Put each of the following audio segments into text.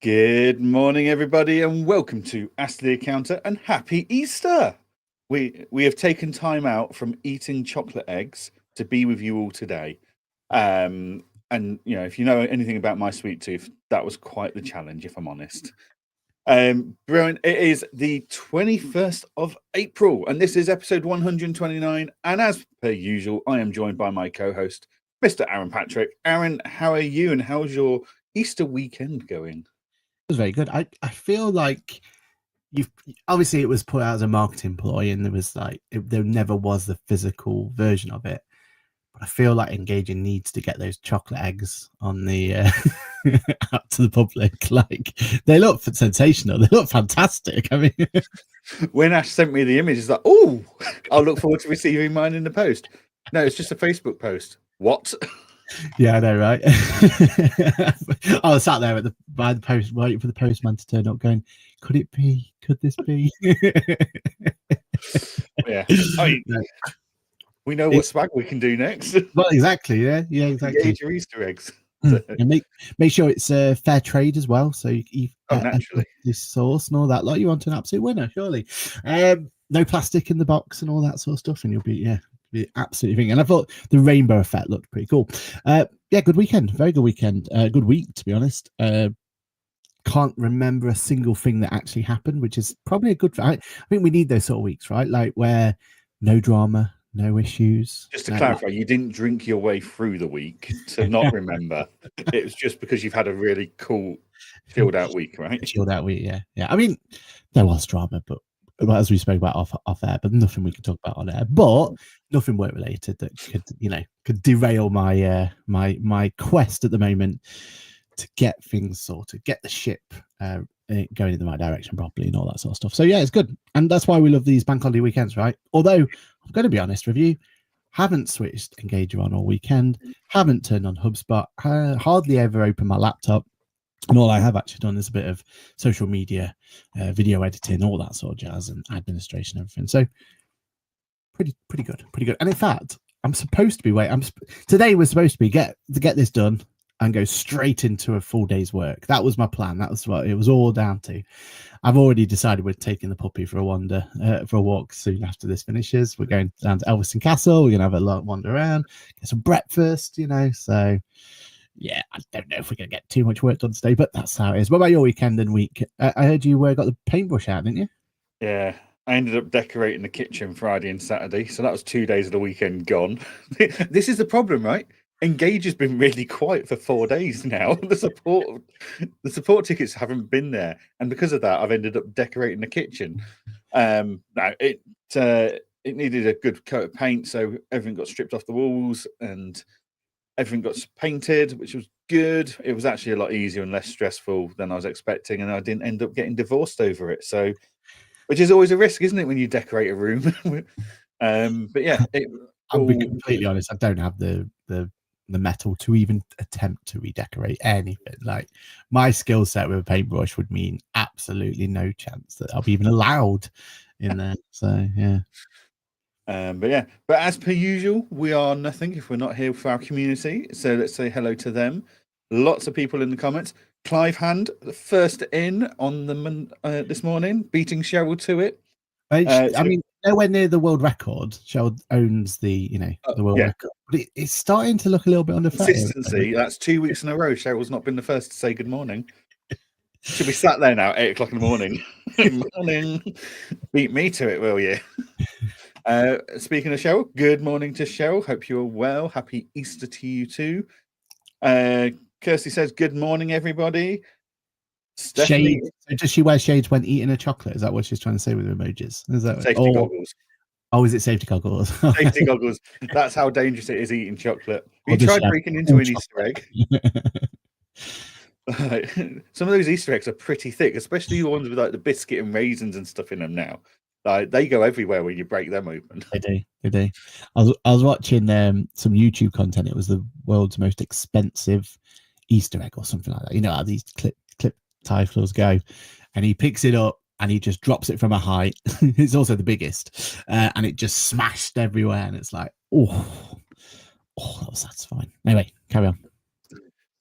Good morning, everybody, and welcome to Ask the Accountant and Happy Easter. We have taken time out from eating chocolate eggs to be with you all today. And if you know anything about my sweet tooth, that was quite the challenge, if I'm honest. Brilliant. It is the 21st of April, and this is episode 129. And as per usual, I am joined by my co-host, Mr. Aaron Patrick. Aaron, how are you, and how's your Easter weekend going? It was very good. I feel like you've obviously it was put out as a marketing ploy, and there was there never was the physical version of it. But I feel like Engaging needs to get those chocolate eggs on the out to the public. Like, they look sensational. They look fantastic. I mean, when Ash sent me the image, it's like, oh, I'll look forward to receiving mine in the post. No, it's just a Facebook post. What? Yeah, I know, right? I was sat there by the post, waiting for the postman to turn up, going, "Could it be? Could this be?" Yeah, we know what swag we can do next. Well, exactly. Yeah, exactly. Engage your Easter eggs. And make sure it's fair trade as well. So you naturally this sauce and all that. Like, you want an absolute winner, surely. No plastic in the box and all that sort of stuff, and you'll be absolutely thing. And I thought the rainbow effect looked pretty cool. Good weekend, very good weekend. Good week, to be honest. Can't remember a single thing that actually happened, which is probably a good. I think we need those sort of weeks, right? Like, where no drama, no issues. Just to clarify, you didn't drink your way through the week to not remember. It was just because you've had a really cool chilled out week, right? Chilled out week, yeah. I mean, there was drama, but as we spoke about off air, but nothing we could talk about on air. But nothing work related that could derail my my quest at the moment to get things sorted, get the ship going in the right direction properly, and all that sort of stuff. So yeah, it's good, and that's why we love these bank holiday weekends, right? Although I'm going to be honest with you, haven't switched Engager on all weekend, haven't turned on HubSpot, hardly ever opened my laptop. And all I have actually done is a bit of social media, video editing, all that sort of jazz, and administration, everything. So pretty good. And in fact, I'm supposed to be today was supposed to be get this done and go straight into a full day's work. That was my plan. That was what it was all down to. I've already decided we're taking the puppy for a walk soon after this finishes. We're going down to Elveston Castle. We're gonna have a wander around, get some breakfast, So. Yeah, I don't know if we're going to get too much work done today, but that's how it is. What about your weekend and week? I heard you got the paintbrush out, didn't you? Yeah, I ended up decorating the kitchen Friday and Saturday, so that was 2 days of the weekend gone. This is the problem, right? Engage has been really quiet for 4 days now. The support tickets haven't been there, and because of that, I've ended up decorating the kitchen. Now it needed a good coat of paint, so everything got stripped off the walls and everything got painted, which was good. It was actually a lot easier and less stressful than I was expecting, and I didn't end up getting divorced over it. So, which is always a risk, isn't it, when you decorate a room? But yeah, I'll be completely honest. I don't have the metal to even attempt to redecorate anything. Like, my skill set with a paintbrush would mean absolutely no chance that I'll be even allowed in there. So yeah. But as per usual, we are nothing if we're not here for our community. So let's say hello to them. Lots of people in the comments. Clive Hand, the first in on the this morning, beating Cheryl to it. I mean, nowhere near the world record. Cheryl owns the world record, but it's starting to look a little bit under consistency. That's 2 weeks in a row. Cheryl's not been the first to say good morning. Should be sat there now, 8 o'clock in the morning. Morning. Beat me to it, will you? Speaking of Cheryl, good morning to Cheryl. Hope you're well. Happy Easter to you too. Kirsty says, good morning, everybody. Stephanie, so does she wear shades when eating a chocolate? Is that what she's trying to say with emojis? Is that safety goggles? Oh, is it safety goggles? Safety goggles. That's how dangerous it is eating chocolate. Have you tried breaking into an Easter egg? Some of those Easter eggs are pretty thick, especially the ones with like the biscuit and raisins and stuff in them now. Like, they go everywhere when you break them open. They do. I was watching some YouTube content. It was the world's most expensive Easter egg or something like that. You know how these clip typhoons go, and he picks it up and he just drops it from a height. It's also the biggest, and it just smashed everywhere. And it's like, oh, that was satisfying. Anyway, carry on.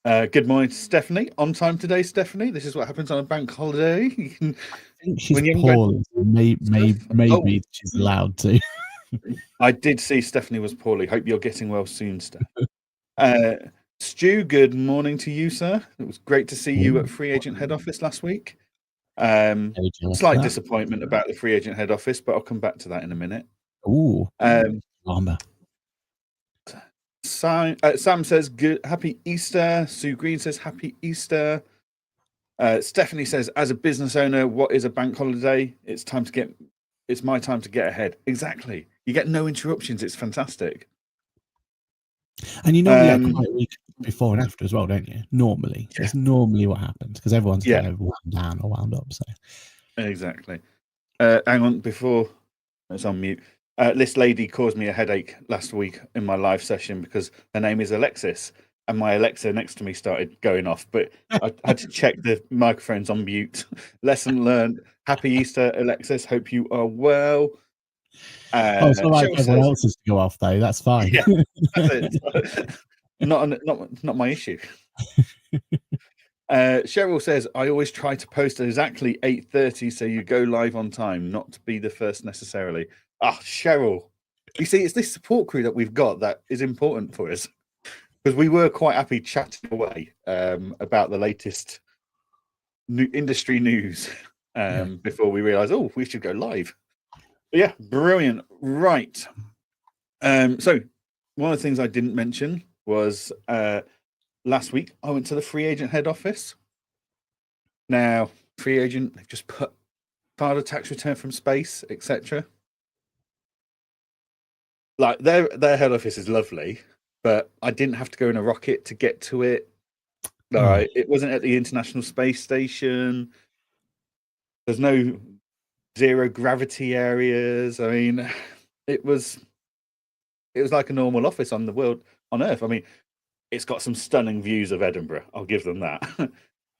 Good morning, Stephanie. On time today, Stephanie. This is what happens on a bank holiday. You can, I think she's when you haven't poorly. So maybe Oh, she's allowed to. I did see Stephanie was poorly. Hope you're getting well soon, Steph. Stu, good morning to you, sir. It was great to see you at Free Agent Head Office last week. Very jealous of Slight that. disappointment about the Free Agent Head Office, but I'll come back to that in a minute. Ooh, armor. Sam says, "Good, happy Easter." Sue Green says, "Happy Easter." Stephanie says, "As a business owner, what is a bank holiday? It's my time to get ahead." Exactly. You get no interruptions. It's fantastic. And you normally get quite a week before and after as well, don't you? Normally, it's normally what happens because everyone's kind of wound down or wound up. So exactly. Hang on, before it's on mute. This lady caused me a headache last week in my live session because her name is Alexis, and my Alexa next to me started going off. But I had to check the microphones on mute. Lesson learned. Happy Easter, Alexis. Hope you are well. it's all right. Everyone else is to go off though. That's fine. Yeah, that's it. Not my issue. Cheryl says, "I always try to post at exactly 8:30, so you go live on time, not to be the first necessarily." Cheryl, you see, it's this support crew that we've got that is important for us, because we were quite happy chatting away about the latest industry news before we realised, we should go live. But yeah, brilliant. Right. So one of the things I didn't mention was last week I went to the Free Agent Head Office. Now, Free Agent, they've just filed a tax return from space, etc. Like their head office is lovely, but I didn't have to go in a rocket to get to it. It wasn't at the International Space Station. There's no zero gravity areas. I mean, it was like a normal office on Earth. I mean, it's got some stunning views of Edinburgh. I'll give them that.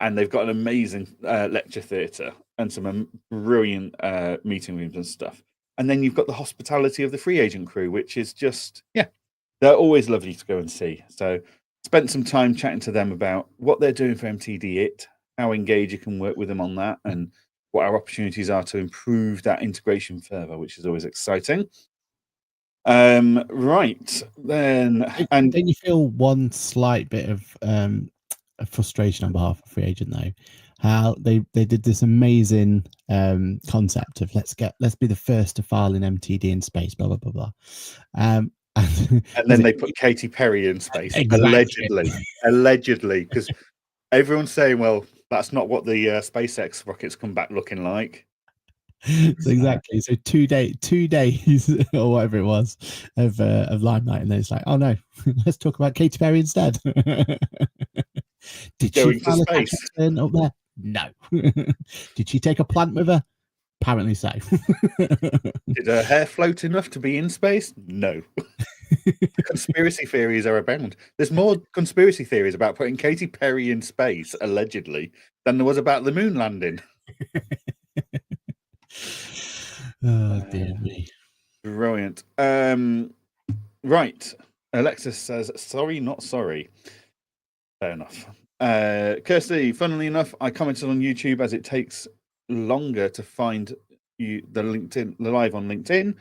And they've got an amazing lecture theatre and some brilliant meeting rooms and stuff. And then you've got the hospitality of the Free Agent crew, which is just, they're always lovely to go and see. So spent some time chatting to them about what they're doing for MTD IT, how Engager can work with them on that, and what our opportunities are to improve that integration further, which is always exciting. Right then, and then you feel one slight bit of frustration on behalf of Free Agent though, how they did this amazing concept of let's be the first to file in MTD in space, blah blah blah blah, and then they put Katy Perry in space, allegedly, because everyone's saying, well, that's not what the SpaceX rockets come back looking like. So exactly. So 2 days or whatever it was of limelight, and then it's like, oh no, let's talk about Katy Perry instead. Did Going she file to space a tax up there? No. Did she take a plant with her? Apparently so. Did her hair float enough to be in space? No. Conspiracy theories are abound. There's more conspiracy theories about putting Katy Perry in space, allegedly, than there was about the moon landing. Oh dear me. Brilliant. Right. Alexis says, "Sorry, not sorry." Fair enough. Kirsty, funnily enough, I commented on YouTube as it takes longer to find the live on LinkedIn.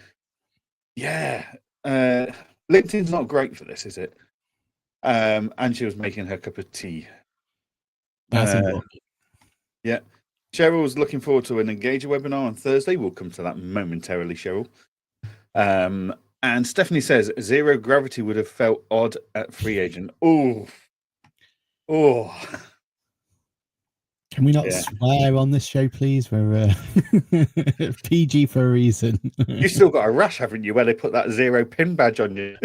Yeah. LinkedIn's not great for this, is it? And she was making her cup of tea. That's important. Yeah. Cheryl's looking forward to an Engager webinar on Thursday. We'll come to that momentarily, Cheryl. And Stephanie says, "Zero gravity would have felt odd at Free Agent." Oh. Can we not swear on this show, please? We're PG for a reason. You've still got a rash, haven't you, where they put that 0 pin badge on you?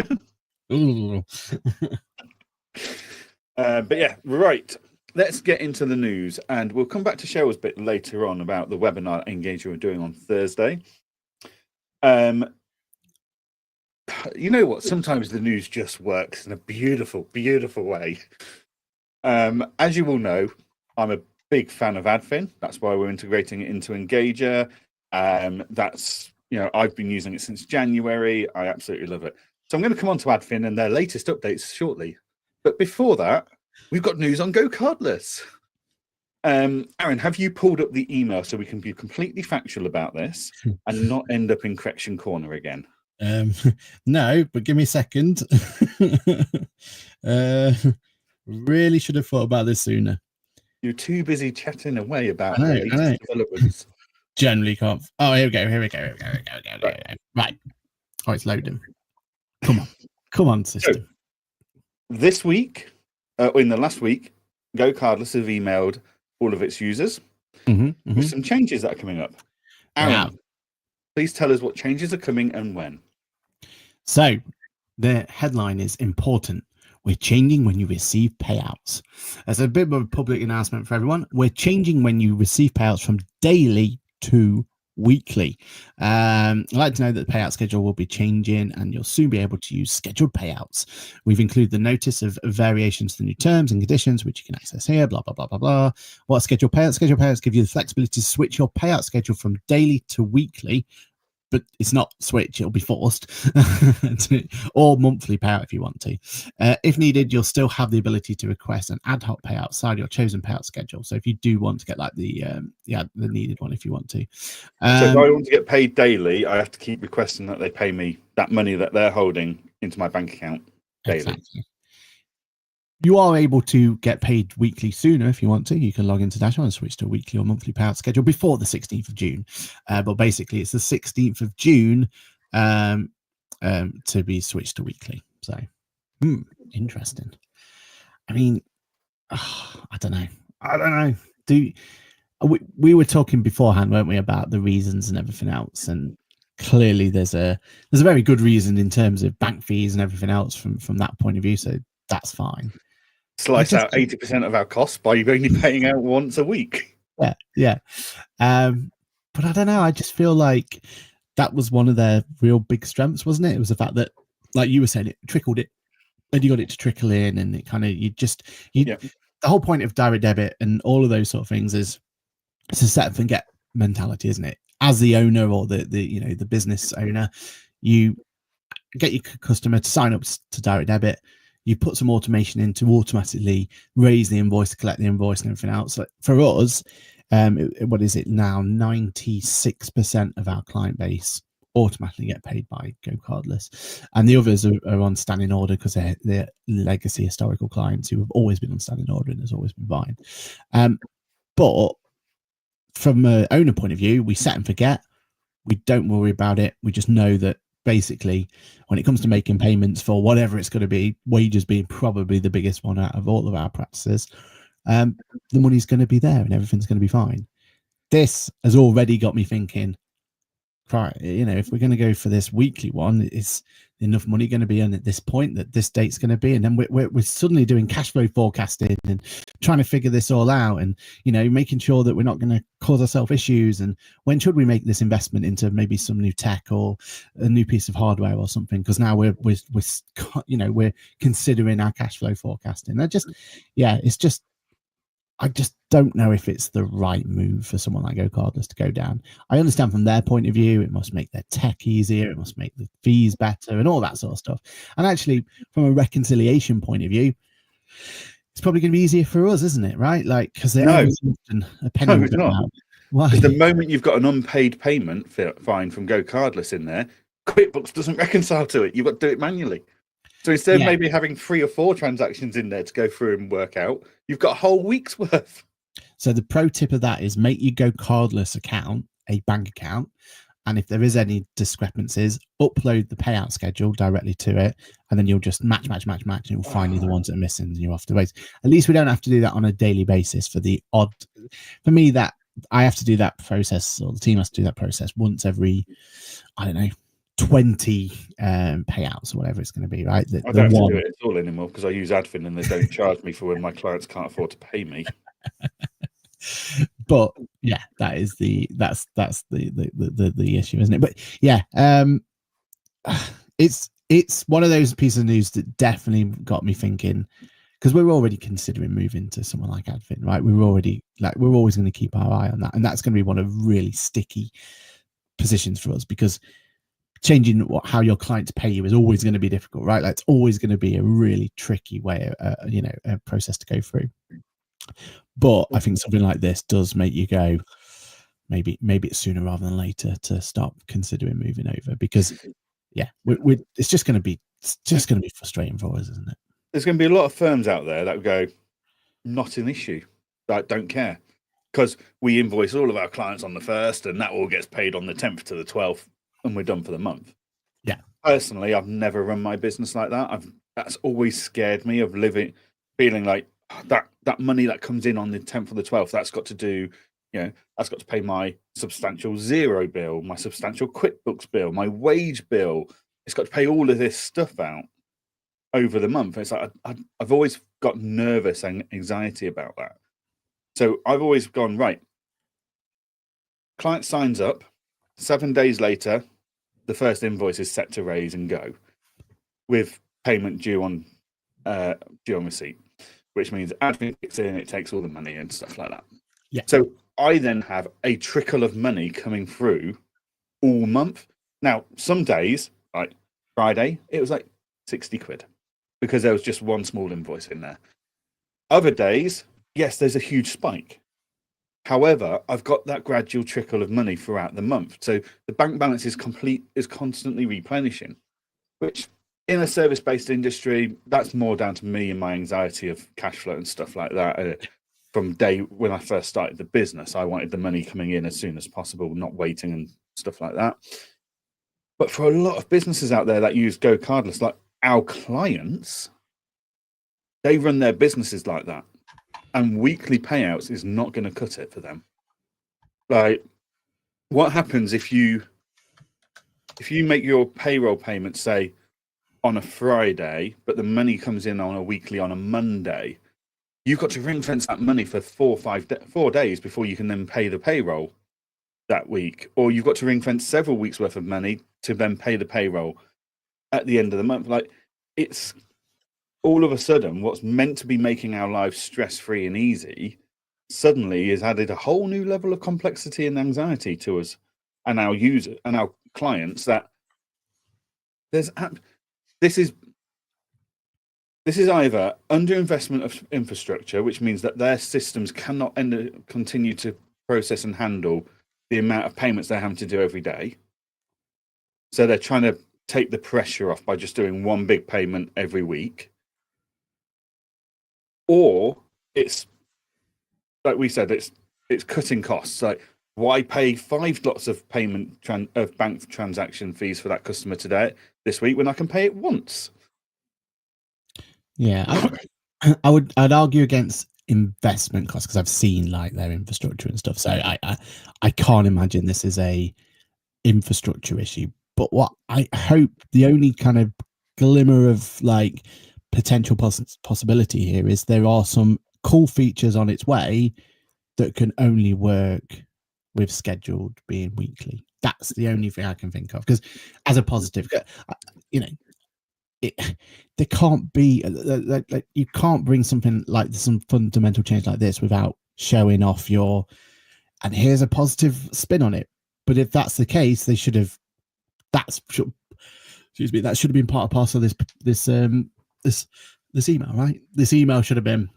But yeah, right. Let's get into the news, and we'll come back to Cheryl's bit later on about the webinar Engager we're doing on Thursday. You know what? Sometimes the news just works in a beautiful, beautiful way. As you all know, I'm a big fan of Adfin. That's why we're integrating it into Engager. That's, I've been using it since January. I absolutely love it. So I'm going to come on to Adfin and their latest updates shortly. But before that, we've got news on Go Cardless. Aaron, have you pulled up the email so we can be completely factual about this and not end up in correction corner again? No, but give me a second. Really should have thought about this sooner. You're too busy chatting away about I the know. latest developments. Generally can't. Oh, here we go. Right. Oh, it's loading. Come on, system. So, this week, in the last week, Go Cardless have emailed all of its users with some changes that are coming up. Aaron, please tell us what changes are coming and when. So, the headline is important. We're changing when you receive payouts. As a bit of a public announcement for everyone, we're changing when you receive payouts from daily to weekly. I'd like to know that the payout schedule will be changing and you'll soon be able to use scheduled payouts. We've included the notice of variations to the new terms and conditions, which you can access here, blah, blah, blah, blah, blah. What scheduled payouts? Scheduled payouts give you the flexibility to switch your payout schedule from daily to weekly, but it's not switch, it'll be forced, or monthly payout if you want to. If needed, you'll still have the ability to request an ad hoc payout outside your chosen payout schedule. So if you do want to get like the needed one if you want to. So if I want to get paid daily, I have to keep requesting that they pay me that money that they're holding into my bank account daily. Exactly. You are able to get paid weekly sooner if you want to. You can log into Dashboard and switch to a weekly or monthly payout schedule before the 16th of June. But basically, it's the 16th of June to be switched to weekly. So, interesting. I mean, I don't know. We were talking beforehand, weren't we, about the reasons and everything else? And clearly, there's a very good reason in terms of bank fees and everything else from that point of view. So that's fine. Slice out 80% of our costs by only paying out once a week. Yeah. But I don't know. I just feel like that was one of their real big strengths, wasn't it? It was the fact that, like you were saying, it trickled it, and you got it to trickle in, and it kind of the whole point of direct debit and all of those sort of things is it's a set and forget mentality, isn't it? As the owner or the business owner, you get your customer to sign up to direct debit. You put some automation in to automatically raise the invoice, collect the invoice, and everything else. Like for us, what is it now? 96% of our client base automatically get paid by Go Cardless, and the others are on standing order because they're legacy historical clients who have always been on standing order and has always been fine. But from an owner point of view, we set and forget. We don't worry about it. We just know that basically when it comes to making payments for whatever it's going to be, wages being probably the biggest one out of all of our practices, the money's going to be there and everything's going to be fine. This has already got me thinking, right, if we're going to go for this weekly one, is enough money going to be in at this point that this date's going to be? And then we're suddenly doing cash flow forecasting and trying to figure this all out, and making sure that we're not going to cause ourselves issues. And when should we make this investment into maybe some new tech or a new piece of hardware or something? Because now we're considering our cash flow forecasting. I just don't know if it's the right move for someone like Go Cardless to go down. I understand from their point of view, it must make their tech easier, it must make the fees better and all that sort of stuff. And actually, from a reconciliation point of view, it's probably going to be easier for us, isn't it? Right? Like, because they're often a penny. No, it's not. Why? Because the moment you've got an unpaid payment fine from Go Cardless in there, QuickBooks doesn't reconcile to it. You've got to do it manually. So instead of maybe having 3 or 4 transactions in there to go through and work out, you've got a whole week's worth. So the pro tip of that is make your Go Cardless account a bank account. And if there is any discrepancies, upload the payout schedule directly to it. And then you'll just match, and you'll find the ones that are missing and you'll have to wait. At least we don't have to do that on a daily basis for me, that I have to do that process, or the team has to do that process once every, 20 payouts or whatever it's going to be, right? I don't have to do it at all anymore because I use admin and they don't charge me for when my clients can't afford to pay me. But yeah, that's the issue, isn't it? But yeah, it's one of those pieces of news that definitely got me thinking, because we're already considering moving to someone like Advin, right? We're always going to keep our eye on that, and that's going to be one of really sticky positions for us, because changing how your clients pay you is always going to be difficult, right? Like, it's always going to be a really tricky way, a process to go through. But I think something like this does make you go, maybe it's sooner rather than later to start considering moving over, because it's just going to be frustrating for us, isn't it? There's going to be a lot of firms out there that go, not an issue, like, don't care, because we invoice all of our clients on the 1st and that all gets paid on the 10th to the 12th and we're done for the month. Yeah. Personally, I've never run my business like that. That's always scared me of feeling like that money that comes in on the 10th or the 12th, that's got to do, that's got to pay my substantial Xero bill, my substantial QuickBooks bill, my wage bill. It's got to pay all of this stuff out over the month. It's like I've always got nervous and anxiety about that. So I've always gone, right, client signs up, 7 days later, the first invoice is set to raise and go, with payment due on receipt, which means admin kicks in, it takes all the money and stuff like that. Yeah. So I then have a trickle of money coming through all month. Now, some days, like Friday, it was like 60 quid because there was just one small invoice in there. Other days, yes, there's a huge spike. However, I've got that gradual trickle of money throughout the month. So the bank balance is constantly replenishing, which in a service-based industry, that's more down to me and my anxiety of cash flow and stuff like that. From day when I first started the business, I wanted the money coming in as soon as possible, not waiting and stuff like that. But for a lot of businesses out there that use Go Cardless, like our clients, they run their businesses like that. And weekly payouts is not going to cut it for them. Like, what happens if you make your payroll payment, say, on a Friday, but the money comes in on a weekly on a Monday? You've got to ring fence that money for 4 days before you can then pay the payroll that week. Or you've got to ring fence several weeks worth of money to then pay the payroll at the end of the month. Like, it's all of a sudden what's meant to be making our lives stress-free and easy suddenly has added a whole new level of complexity and anxiety to us and our users and our clients. That this is either underinvestment of infrastructure, which means that their systems cannot continue to process and handle the amount of payments they're having to do every day. So they're trying to take the pressure off by just doing one big payment every week. Or it's, like we said, it's cutting costs. Like, why pay 5 lots of of bank transaction fees for that customer this week when I can pay it once? Yeah, I'd argue against investment costs because I've seen like their infrastructure and stuff. So I can't imagine this is a infrastructure issue. But what I hope, the only kind of glimmer of like potential possibility here is there are some cool features on its way that can only work with scheduled being weekly. That's the only thing I can think of, because as a positive, there can't be like you can't bring something like some fundamental change like this without showing off and here's a positive spin on it. But if that's the case, they should have that should have been part and parcel of this email, right? This email should have been,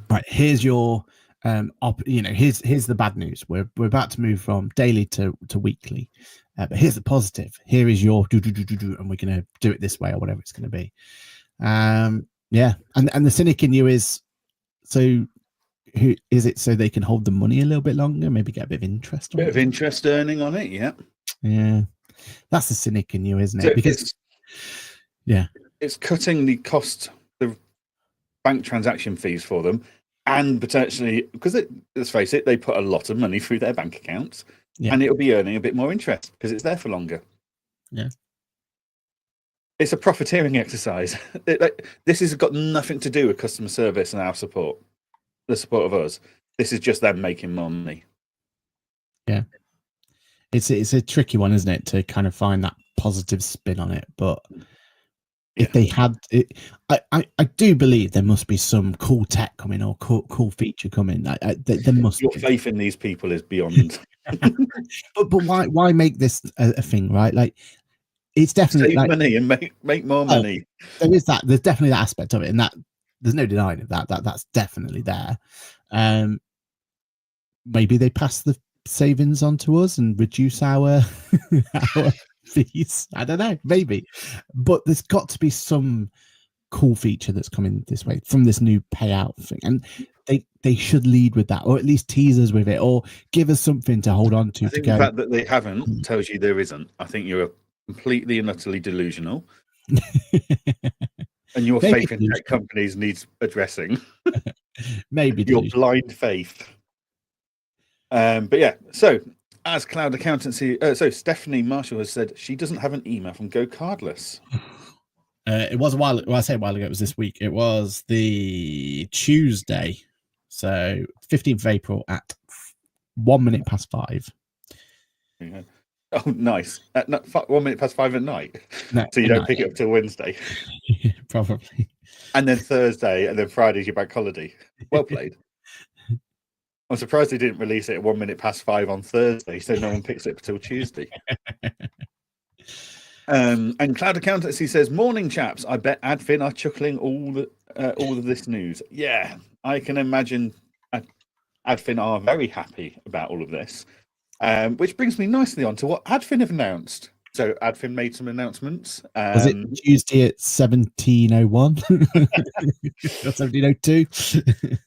right, here's your here's the bad news. We're about to move from daily to weekly, but here's the positive. Here is your and we're going to do it this way or whatever it's going to be. And the cynic in you is, so who is it? So they can hold the money a little bit longer, maybe get a bit of interest on it. Interest earning on it, yeah. That's the cynic in you, isn't it? Because it's cutting the cost, the bank transaction fees for them, and potentially, because let's face it, they put a lot of money through their bank accounts, and it'll be earning a bit more interest because it's there for longer. Yeah, it's a profiteering exercise. This has got nothing to do with customer service and our support, the support of us. This is just them making more money. Yeah, it's a tricky one, isn't it, to kind of find that positive spin on it, but. If they had it, I do believe there must be some cool tech coming or cool feature coming. There must. Your faith in these people is beyond. but why make this a thing, right? Like, it's definitely save money and make more money. There is that. There's definitely that aspect of it, and that there's no denying of that. That's definitely there. Maybe they pass the savings on to us and reduce our our fees. I don't know. Maybe, but there's got to be some cool feature that's coming this way from this new payout thing, and they should lead with that, or at least tease us with it, or give us something to hold on to. I think the fact that they haven't tells you there isn't. I think you're completely and utterly delusional. And your faith in tech companies needs addressing. Maybe your blind faith. But yeah, so as cloud accountancy, so Stephanie Marshall has said she doesn't have an email from Go Cardless. It was a while. Well, I say a while ago. It was this week. It was the Tuesday, so 15th of April at 1 minute past 5. Yeah. Oh, nice! At 1 minute past 5 at night. No, so you don't pick it up till Wednesday. Probably. And then Thursday, and then Friday's your bank holiday. Well played. I'm surprised they didn't release it at 1 minute past 5 on Thursday, so no one picks it up till Tuesday. And Cloud Accountancy says, "Morning, chaps. I bet Adfin are chuckling all of this news." Yeah, I can imagine Adfin are very happy about all of this. Which brings me nicely on to what Adfin have announced. So Adfin made some announcements. Was it Tuesday at 17:01 or 17:02?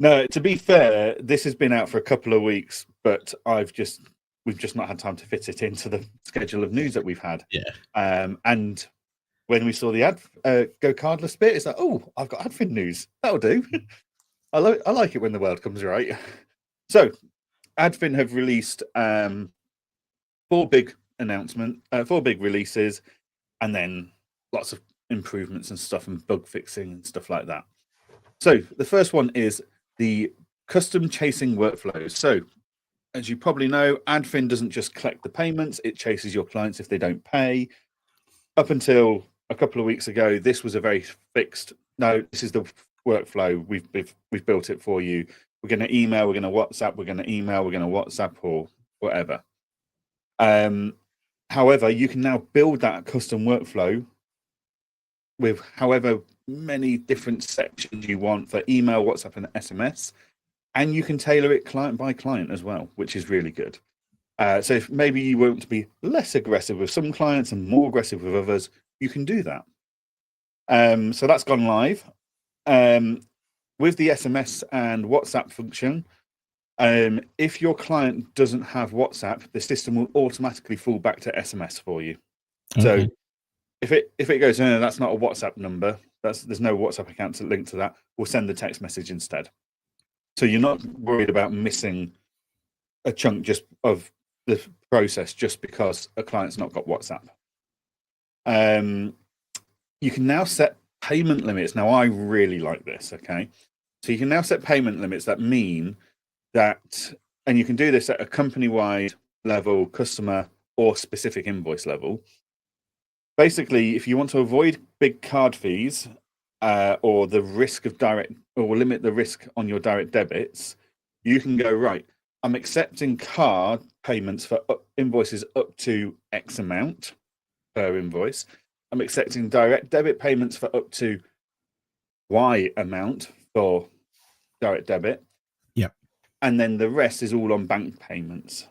No, to be fair, this has been out for a couple of weeks, but we've just not had time to fit it into the schedule of news that we've had. Yeah. And when we saw the Go Cardless bit, it's like, oh, I've got Adfin news. That'll do. I like it when the world comes right. So Adfin have released 4 big releases, and then lots of improvements and stuff and bug fixing and stuff like that. So the first one is the custom chasing workflows. So as you probably know, Adfin doesn't just collect the payments, it chases your clients if they don't pay. Up until a couple of weeks ago, this was a very fixed, no, this is the workflow, we've built it for you. We're going to email, we're going to WhatsApp, we're going to email, we're going to WhatsApp, or whatever. However, you can now build that custom workflow with however many different sections you want for email, WhatsApp, and SMS. And you can tailor it client by client as well, which is really good. So if maybe you want to be less aggressive with some clients and more aggressive with others, you can do that. So that's gone live. With the SMS and WhatsApp function, if your client doesn't have WhatsApp, the system will automatically fall back to SMS for you. Okay. So if it goes, no, that's not a WhatsApp number, there's no WhatsApp account to link to that, we'll send the text message instead. So you're not worried about missing a chunk just of the process just because a client's not got WhatsApp. You can now set payment limits. Now, I really like this, okay? So you can now set payment limits that mean that, and you can do this at a company-wide level, customer, or specific invoice level. Basically, if you want to avoid big card fees or the risk of or limit the risk on your direct debits, you can go, right, I'm accepting card payments for invoices up to X amount per invoice. I'm accepting direct debit payments for up to Y amount for direct debit. Yep. And then the rest is all on bank payments.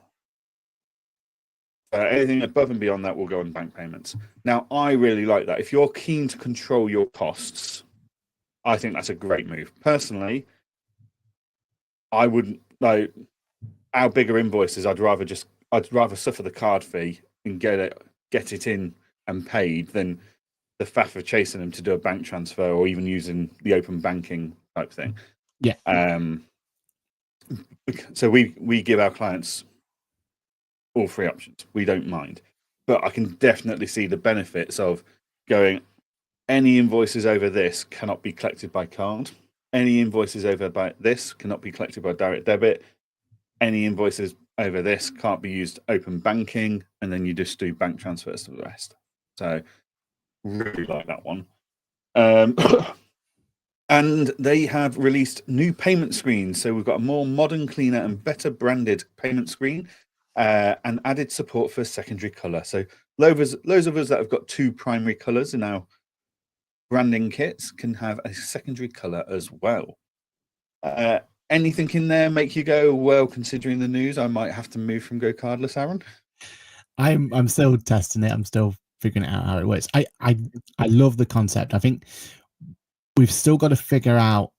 Anything above and beyond that will go on bank payments. Now, I really like that. If you're keen to control your costs, I think that's a great move. Personally, I wouldn't like our bigger invoices. I'd rather suffer the card fee and get it in and paid than the faff of chasing them to do a bank transfer or even using the open banking type thing. Yeah. So we give our clients all 3 options. We don't mind, but I can definitely see the benefits of going. Any invoices over this cannot be collected by card. Any invoices over by this cannot be collected by direct debit. Any invoices over this can't be used open banking, and then you just do bank transfers to the rest. So really like that one. And they have released new payment screens. So we've got a more modern, cleaner, and better branded payment screen, and added support for secondary color. So loads of us that have got 2 primary colours in our branding kits can have a secondary colour as well. Anything in there make you go, well, considering the news, I might have to move from Go Cardless, Aaron? I'm still testing it. I'm still figuring out how it works. I love the concept. I think we've still got to figure out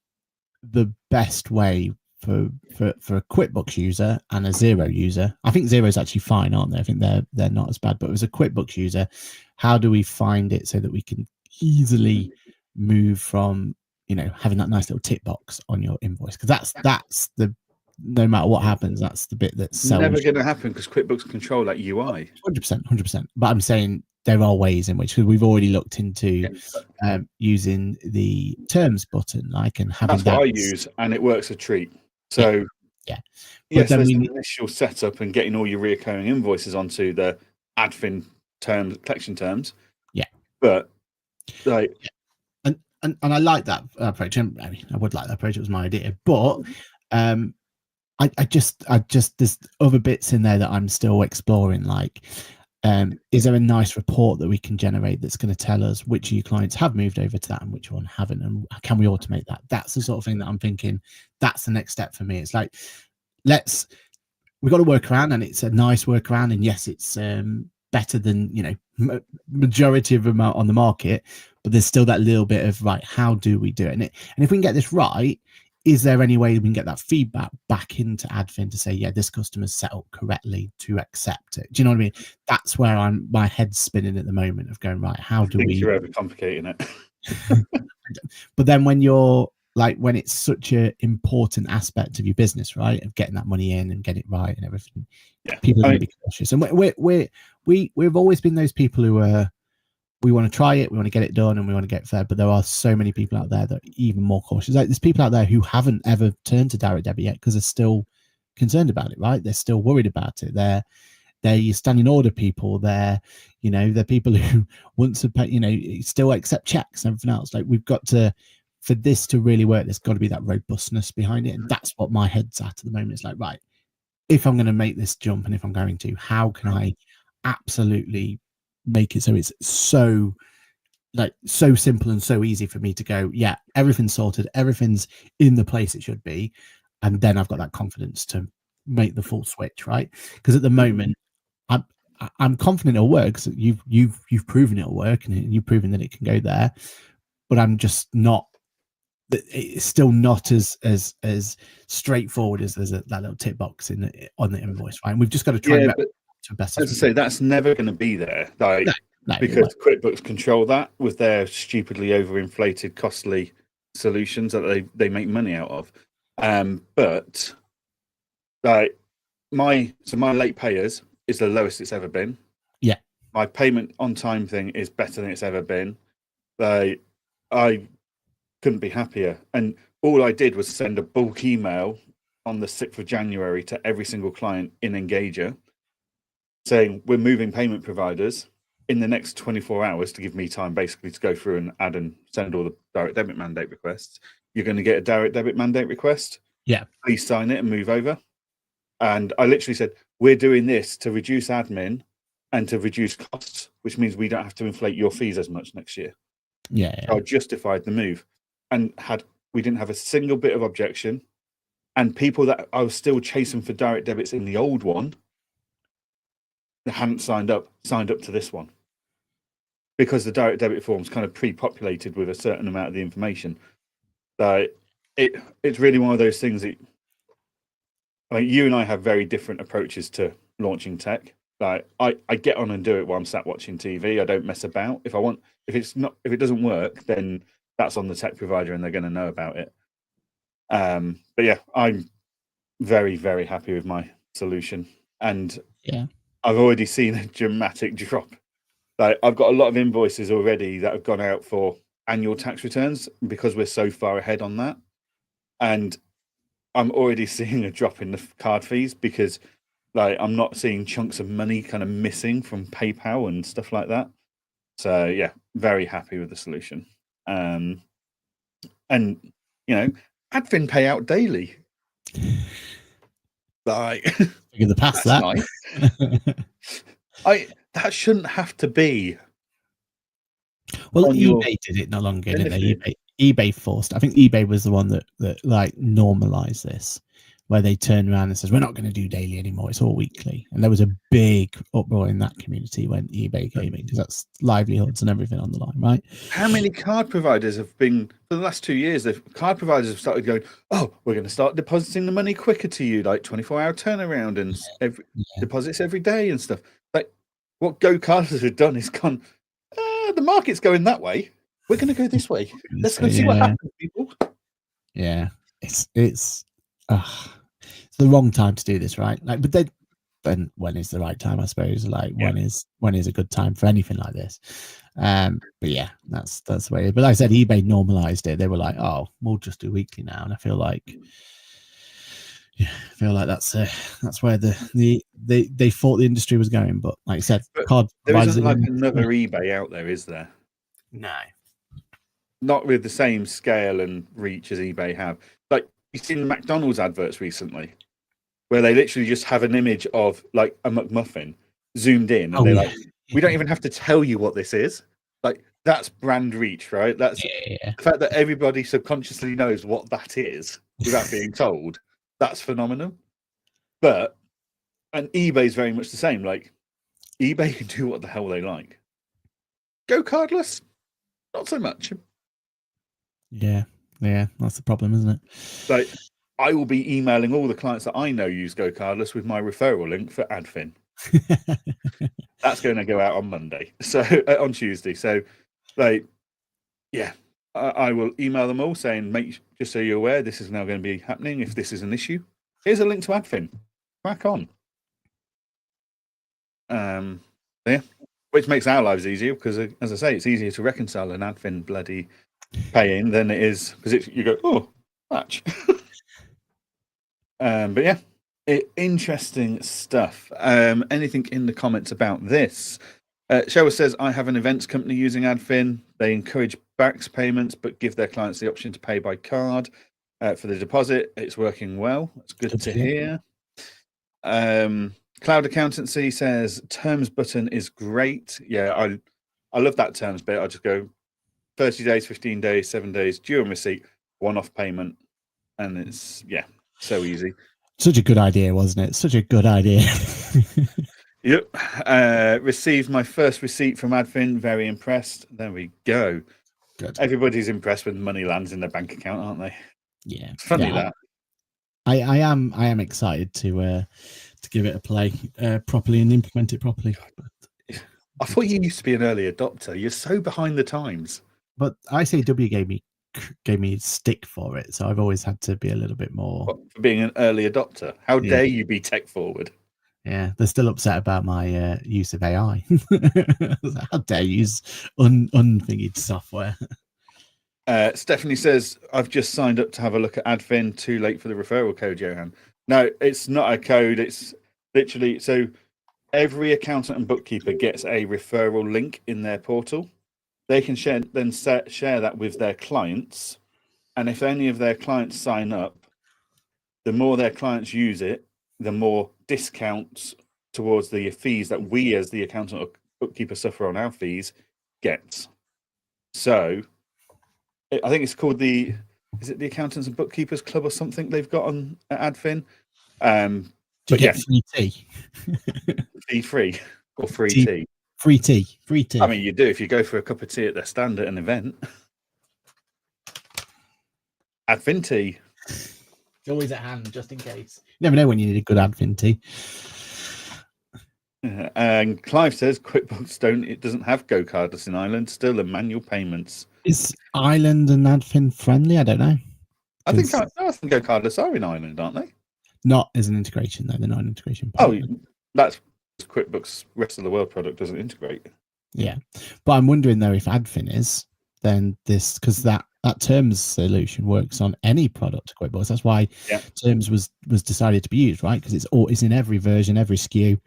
the best way for a QuickBooks user and a Xero user. I think Xero is actually fine, aren't they? I think they're not as bad. But as a QuickBooks user, how do we find it so that we can easily move from, you know, having that nice little tick box on your invoice? Because that's the, no matter what happens, that's the bit that's never going to happen because QuickBooks control that UI. 100%. But I'm saying there are ways in which, because we've already looked into using the terms button, like, and having that's what I use, and it works a treat. So yeah. Yes, there's an initial setup and getting all your reoccurring invoices onto the admin terms, collection terms. Yeah, but like, and I like that approach. I mean, I would like that approach. It was my idea, but I just there's other bits in there that I'm still exploring. Like, is there a nice report that we can generate that's going to tell us which of your clients have moved over to that and which one haven't, and can we automate that? That's the sort of thing that I'm thinking. That's the next step for me. It's like, we've got to work around, and it's a nice workaround, and yes, it's better than, you know, majority of them out on the market, but there's still that little bit of, right, how do we do it? And if we can get this right, is there any way we can get that feedback back into admin to say, yeah, this customer's set up correctly to accept it? Do you know what I mean? That's where my head's spinning at the moment, of going, right, how do we? You're overcomplicating it. But then when you're like, when it's such an important aspect of your business, right, of getting that money in and get it right and everything, people are going to be cautious. And we've always been those people who are, we want to try it, we want to get it done, and we want to get fair. But there are so many people out there that are even more cautious. Like, there's people out there who haven't ever turned to direct debit yet because they're still concerned about it, right? They're still worried about it. They're your standing order people. They're people who want to pay, still accept checks and everything else. Like, we've got to, for this to really work, there's got to be that robustness behind it. And that's what my head's at the moment. It's like, right, if I'm going to make this jump, and if I'm going to, how can I absolutely make it so it's so simple and so easy for me to go, yeah, everything's sorted, everything's in the place it should be, and then I've got that confidence to make the full switch, right? Because at the moment, I'm confident it'll work. So you've proven it'll work, and you've proven that it can go there, but I'm just not. It's still not as straightforward as there's that little tick box on the invoice, right? And we've just got to try to best. As I say, that's never going to be there, like, because QuickBooks control that with their stupidly overinflated, costly solutions that they make money out of. But like, my late payers is the lowest it's ever been. Yeah, my payment on time thing is better than it's ever been. Like, I couldn't be happier. And all I did was send a bulk email on the 6th of January to every single client in Engager saying, we're moving payment providers in the next 24 hours to give me time basically to go through and add and send all the direct debit mandate requests. You're going to get a direct debit mandate request. Yeah. Please sign it and move over. And I literally said, we're doing this to reduce admin and to reduce costs, which means we don't have to inflate your fees as much next year. Yeah. So I justified the move, and we didn't have a single bit of objection. And people that I was still chasing for direct debits in the old one that hadn't signed up to this one, because the direct debit form's kind of pre-populated with a certain amount of the information. It's really one of those things that, like, you and I have very different approaches to launching tech. Like, I get on and do it while I'm sat watching TV. I don't mess about. If it doesn't work, then that's on the tech provider and they're going to know about it. But yeah, I'm very, very happy with my solution. And yeah, I've already seen a dramatic drop. Like, I've got a lot of invoices already that have gone out for annual tax returns because we're so far ahead on that. And I'm already seeing a drop in the card fees because, like, I'm not seeing chunks of money kind of missing from PayPal and stuff like that. So yeah, very happy with the solution. And admin payout daily. Like, you're the past that. Nice. that shouldn't have to be. Well, on your eBay did it not long ago, didn't they? benefit. eBay forced. I think eBay was the one that like normalized this, where they turned around and says, "We're not going to do daily anymore. It's all weekly." And there was a big uproar in that community when eBay came in, because that's livelihoods and everything on the line, right? How many card providers have been for the last 2 years? Card providers have started going, "Oh, we're going to start depositing the money quicker to you, like 24-hour turnaround and deposits every day and stuff." Like what Go Cardless have done is gone. The market's going that way. We're going to go this way. Let's go see what happens, people. Yeah, it's the wrong time to do this, right? Like, but then when is the right time? I suppose. Like, when is a good time for anything like this? But yeah, that's the way it is. But like I said, eBay normalized it. They were like, "Oh, we'll just do weekly now," and I feel like that's where they thought the industry was going. But like I said, there isn't like another eBay out there, is there? No, not with the same scale and reach as eBay have. Like, you've seen McDonald's adverts recently, where they literally just have an image of like a McMuffin zoomed in, and they're like, "We don't even have to tell you what this is." Like, that's brand reach, right? That's the fact that everybody subconsciously knows what that is without being told. That's phenomenal. And eBay's very much the same. Like, eBay can do what the hell they like. Go Cardless, not so much. Yeah, that's the problem, isn't it? Like, I will be emailing all the clients that I know use Go Cardless with my referral link for Adfin. That's going to go out on Monday, so on Tuesday. So, like, yeah, I will email them all saying, just so you're aware, this is now going to be happening. If this is an issue, here's a link to Adfin. Crack on. Yeah, which makes our lives easier because, as I say, it's easier to reconcile an Adfin bloody pay-in than it is because you go, "Oh, match." But yeah, interesting stuff. Anything in the comments about this? Sheryl says, "I have an events company using Adfin. They encourage backs payments, but give their clients the option to pay by card for the deposit. It's working well. That's good to hear." Cloud Accountancy says, "Terms button is great." Yeah, I love that terms bit. I just go 30 days, 15 days, 7 days, due on receipt, one-off payment, and it's so easy. Such a good idea, wasn't it? Such a good idea. Yep. Received my first receipt from Adfin. Very impressed. There we go. Good. Everybody's impressed when money lands in their bank account, aren't they? Yeah. It's funny that. I am excited to give it a play properly and implement it properly. I thought you used to be an early adopter. You're so behind the times. But ICW gave me stick for it, so I've always had to be a little bit more. For being an early adopter? How dare you be tech forward? Yeah, they're still upset about my use of AI. How dare you use unfigured software? Stephanie says, "I've just signed up to have a look at Adfin. Too late for the referral code, Johan." No, it's not a code. It's literally, so every accountant and bookkeeper gets a referral link in their portal. They can share that with their clients. And if any of their clients sign up, the more their clients use it, the more discounts towards the fees that we as the accountant or bookkeeper suffer on our fees gets. So I think it's called is it the Accountants and Bookkeepers Club or something they've got on Adfin? To get free tea. Fee free or free tea? Free tea. I mean, you do if you go for a cup of tea at their stand at an event. Adfin tea. It's always at hand, just in case. You never know when you need a good Adfin tea. And Clive says QuickBooks doesn't have Go Cardless in Ireland. Still the manual payments. Is Ireland and Adfin friendly? I don't know. I think Go Cardless are in Ireland, aren't they? Not as an integration though. They're not an integration. Oh, that's QuickBooks. Rest of the world product doesn't integrate. Yeah, but I'm wondering though if Adfin is, then this, because that terms solution works on any product QuickBooks. That's why terms was decided to be used, right? Because it's in every version, every SKU.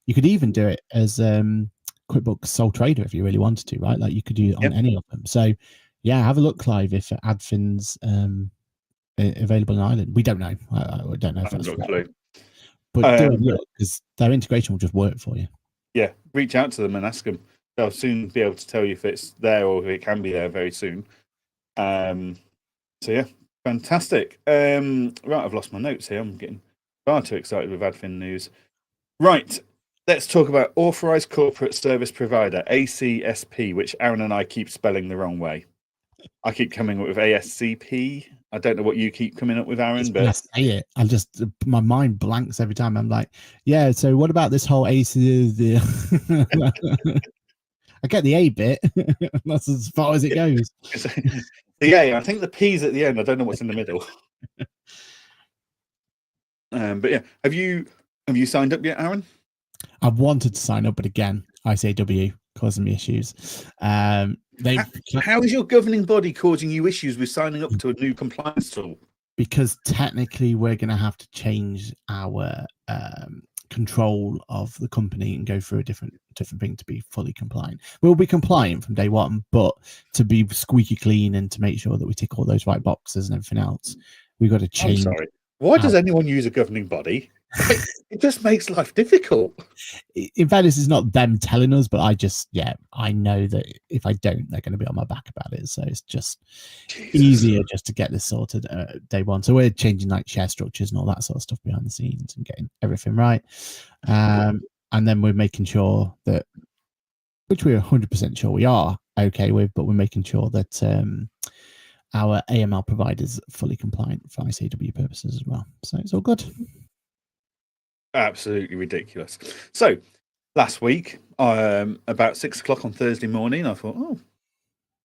You could even do it as QuickBooks Sole Trader if you really wanted to, right? Like you could do it on any of them. So yeah, have a look, Clive, if Adfin's available in Ireland. We don't know. I don't know if that's right. But do it, because their integration will just work for you. Yeah, reach out to them and ask them. They'll soon be able to tell you if it's there or if it can be there very soon. So yeah, fantastic. Right, I've lost my notes here. I'm getting far too excited with admin news. Right, let's talk about Authorized Corporate Service Provider, ACSP, which Aaron and I keep spelling the wrong way. I keep coming up with ASCP. I don't know what you keep coming up with, Aaron, When I but say it, I just my mind blanks every time. I'm like, yeah. So what about this whole AC? I get the A bit. That's as far as it goes. yeah, I think the P's at the end. I don't know what's in the middle. But yeah, have you signed up yet, Aaron? I've wanted to sign up, but again, ICAW causing me issues. How is your governing body causing you issues with signing up to a new compliance tool? Because technically, we're going to have to change our control of the company and go through a different thing to be fully compliant. We'll be compliant from day one, but to be squeaky clean and to make sure that we tick all those right boxes and everything else, we've got to change. I'm sorry. Why does anyone use a governing body? It just makes life difficult. In fairness, it's not them telling us, but I know that if I don't, they're going to be on my back about it. So it's just easier just to get this sorted day one. So we're changing like share structures and all that sort of stuff behind the scenes and getting everything right. And then we're making sure that, which we're 100% sure we are okay with, but we're making sure that our AML providers are fully compliant for ICAW purposes as well. So it's all good. Absolutely ridiculous. So last week, about 6 o'clock on Thursday morning, I thought,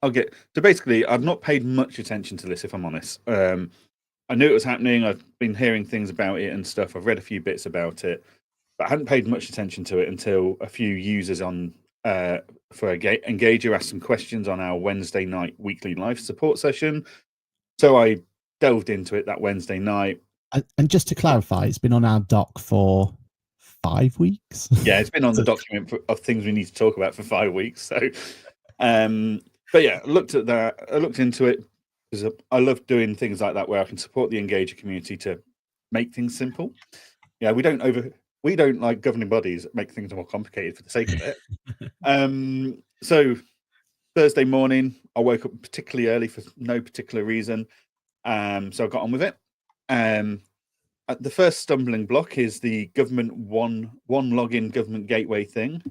I'll get. So basically, I've not paid much attention to this, if I'm honest. I knew it was happening. I've been hearing things about it and stuff. I've read a few bits about it, but I hadn't paid much attention to it until a few users on for Engager asked some questions on our Wednesday night weekly live support session. So I delved into it that Wednesday night. And just to clarify, it's been on our doc for 5 weeks. Yeah, it's been on the document of things we need to talk about for 5 weeks. So, but yeah, I looked at that. I looked into it because I love doing things like that where I can support the Engager community to make things simple. Yeah, we don't like governing bodies make things more complicated for the sake of it. So Thursday morning, I woke up particularly early for no particular reason. So I got on with it. The first stumbling block is the government one login government gateway thing.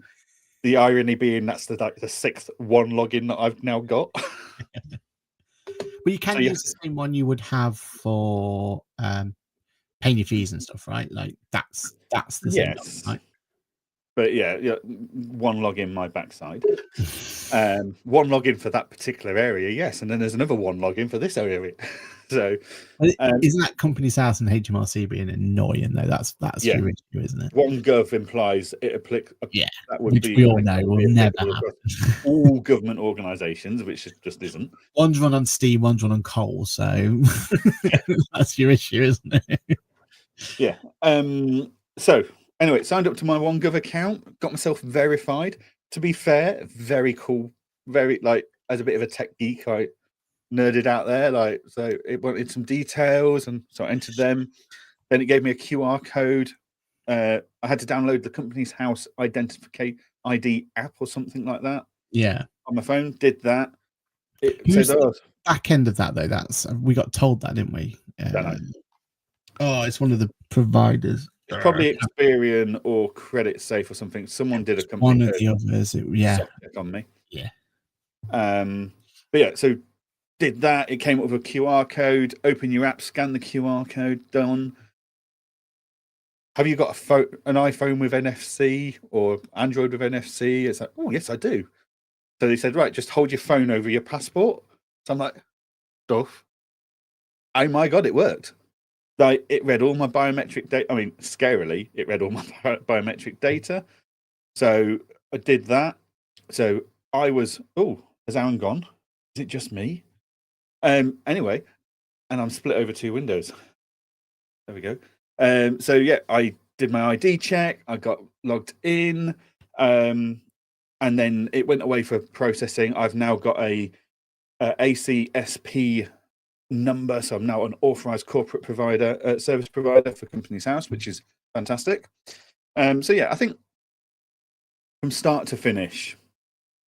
The irony being that's the sixth one login that I've now got. But you can use the same one you would have for paying your fees and stuff, right? Like that's the same, right? But yeah, one login my backside. One login for that particular area, yes, and then there's another one login for this area. So isn't that Company's House and HMRC being annoying though? That's your issue, isn't it? One gov implies it applies. Yeah, that would which be we all know will never happen. All government organisations, which just isn't. One's run on Steam, one's run on coal, so that's your issue, isn't it? Yeah. So anyway, signed up to my OneGov account, got myself verified. To be fair, very cool. Very as a bit of a tech geek, I nerded out there. So it wanted some details, and so I entered them. Then it gave me a QR code. I had to download the Company's House Identify ID app or something like that. Yeah, on my phone. Did that. Who's the back end of that though? We got told that, didn't we? It's one of the providers. It's probably Experian or Credit Safe or something. Someone did a company one of the others. On me. Yeah. But yeah, so did that. It came up with a QR code. Open your app, scan the QR code. Done. Have you got an iPhone with NFC or Android with NFC? It's like, oh yes, I do. So they said, right, just hold your phone over your passport. So I'm like, stuff. Oh my god, it worked. It read all my biometric data. I mean, scarily, it read all my biometric data. So I did that. So I was, has Aaron gone? Is it just me? Anyway, and I'm split over two windows. There we go. So yeah, I did my ID check. I got logged in, and then it went away for processing. I've now got a ACSP number, so I'm now an authorized corporate provider, service provider for Company's House, which is fantastic. So yeah, I think from start to finish,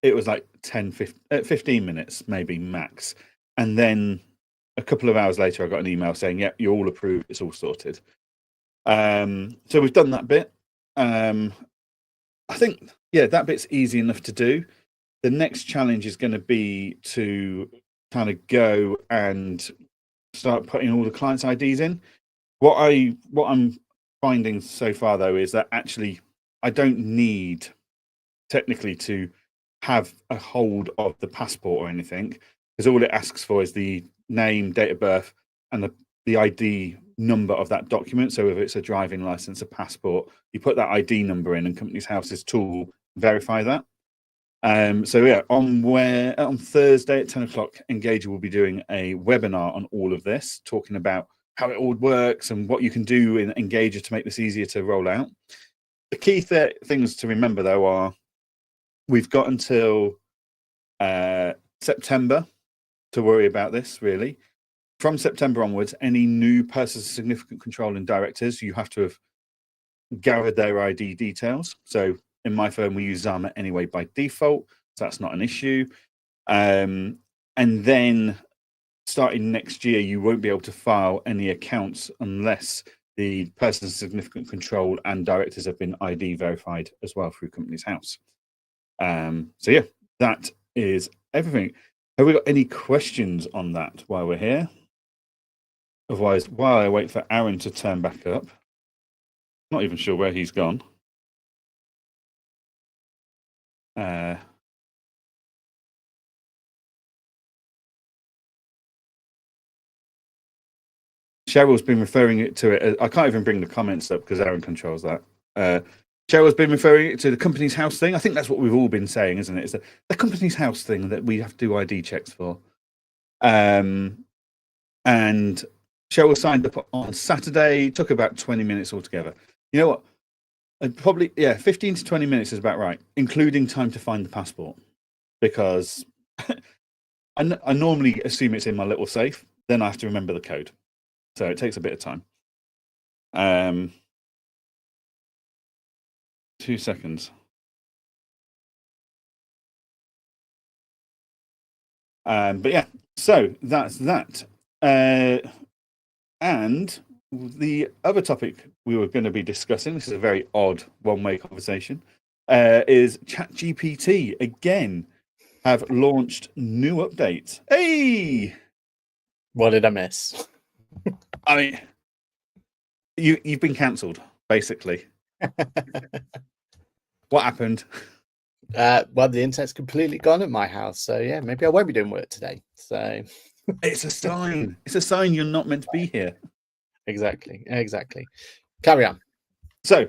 it was like 15 minutes, maybe max. And then a couple of hours later, I got an email saying, "Yep, you're all approved. It's all sorted." So we've done that bit. I think, that bit's easy enough to do. The next challenge is going to be to kind of go and start putting all the clients' IDs in. What I'm finding so far, though, is that actually I don't need technically to have a hold of the passport or anything, because all it asks for is the name, date of birth, and the ID number of that document. So if it's a driving license, a passport, you put that ID number in, and Companies House's tool verify that. On Thursday at 10 o'clock, Engager will be doing a webinar on all of this, talking about how it all works and what you can do in Engager to make this easier to roll out. The key things to remember, though, are we've got until September to worry about this, really. From September onwards, any new persons of significant control and directors, you have to have gathered their ID details. So in my firm, we use Zama anyway by default, so that's not an issue. And then starting next year, you won't be able to file any accounts unless the persons of significant control and directors have been ID verified as well through Companies House. That is everything. Have we got any questions on that while we're here? Otherwise, while I wait for Aaron to turn back up, not even sure where he's gone. Cheryl's been referring to it. I can't even bring the comments up because Aaron controls that. Cheryl's been referring it to the Companies House thing. I think that's what we've all been saying, isn't it? It's the Companies House thing that we have to do ID checks for. And Cheryl signed up on Saturday. Took about 20 minutes altogether. You know what? Probably 15 to 20 minutes is about right, including time to find the passport, because I normally assume it's in my little safe. Then I have to remember the code, so it takes a bit of time. 2 seconds. So that's that. And the other topic we were going to be discussing, this is a very odd one-way conversation, is ChatGPT again have launched new updates. Hey! What did I miss? I mean, you've been cancelled, basically. What happened? Well, the internet's completely gone at my house, so yeah, maybe I won't be doing work today. So it's a sign. It's a sign you're not meant to be here. Exactly. Carry on. So,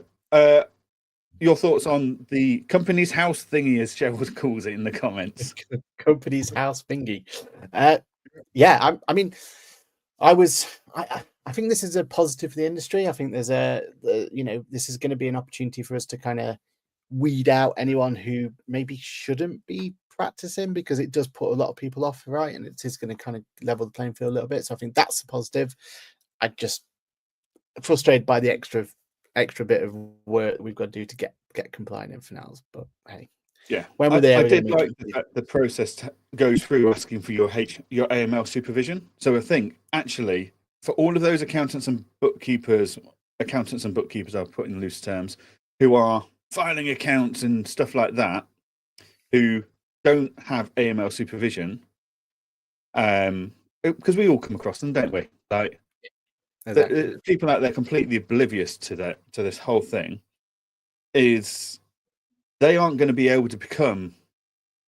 your thoughts on the Companies House thingy, as Cheryl calls it in the comments? Companies House thingy. I mean, I think this is a positive for the industry. I think there's this is going to be an opportunity for us to kind of weed out anyone who maybe shouldn't be practicing, because it does put a lot of people off, right? And it is going to kind of level the playing field a little bit. So I think that's a positive. I just frustrated by the extra bit of work we've got to do to get compliant in finals. But hey, when we're there, I did like the process goes through asking for your AML supervision. So I think actually for all of those accountants and bookkeepers, I'll put in loose terms, who are filing accounts and stuff like that, who don't have AML supervision, because we all come across them, don't we? Like, exactly. People out there completely oblivious to this whole thing, is they aren't going to be able to become